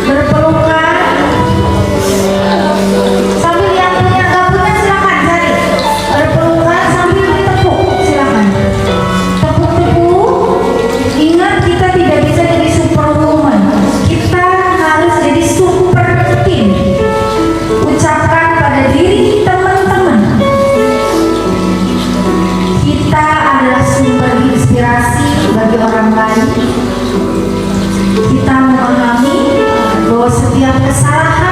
berpelukan, sambil yang gak punya silakan cari, berpelukan sambil ditepuk, silakan tepuk-tepuk. Ingat, kita tidak bisa jadi superwoman, kita harus jadi super team. Ucapkan pada diri teman-teman, kita adalah sumber inspirasi bagi orang lain. Kita memahami bahwa setiap kesalahan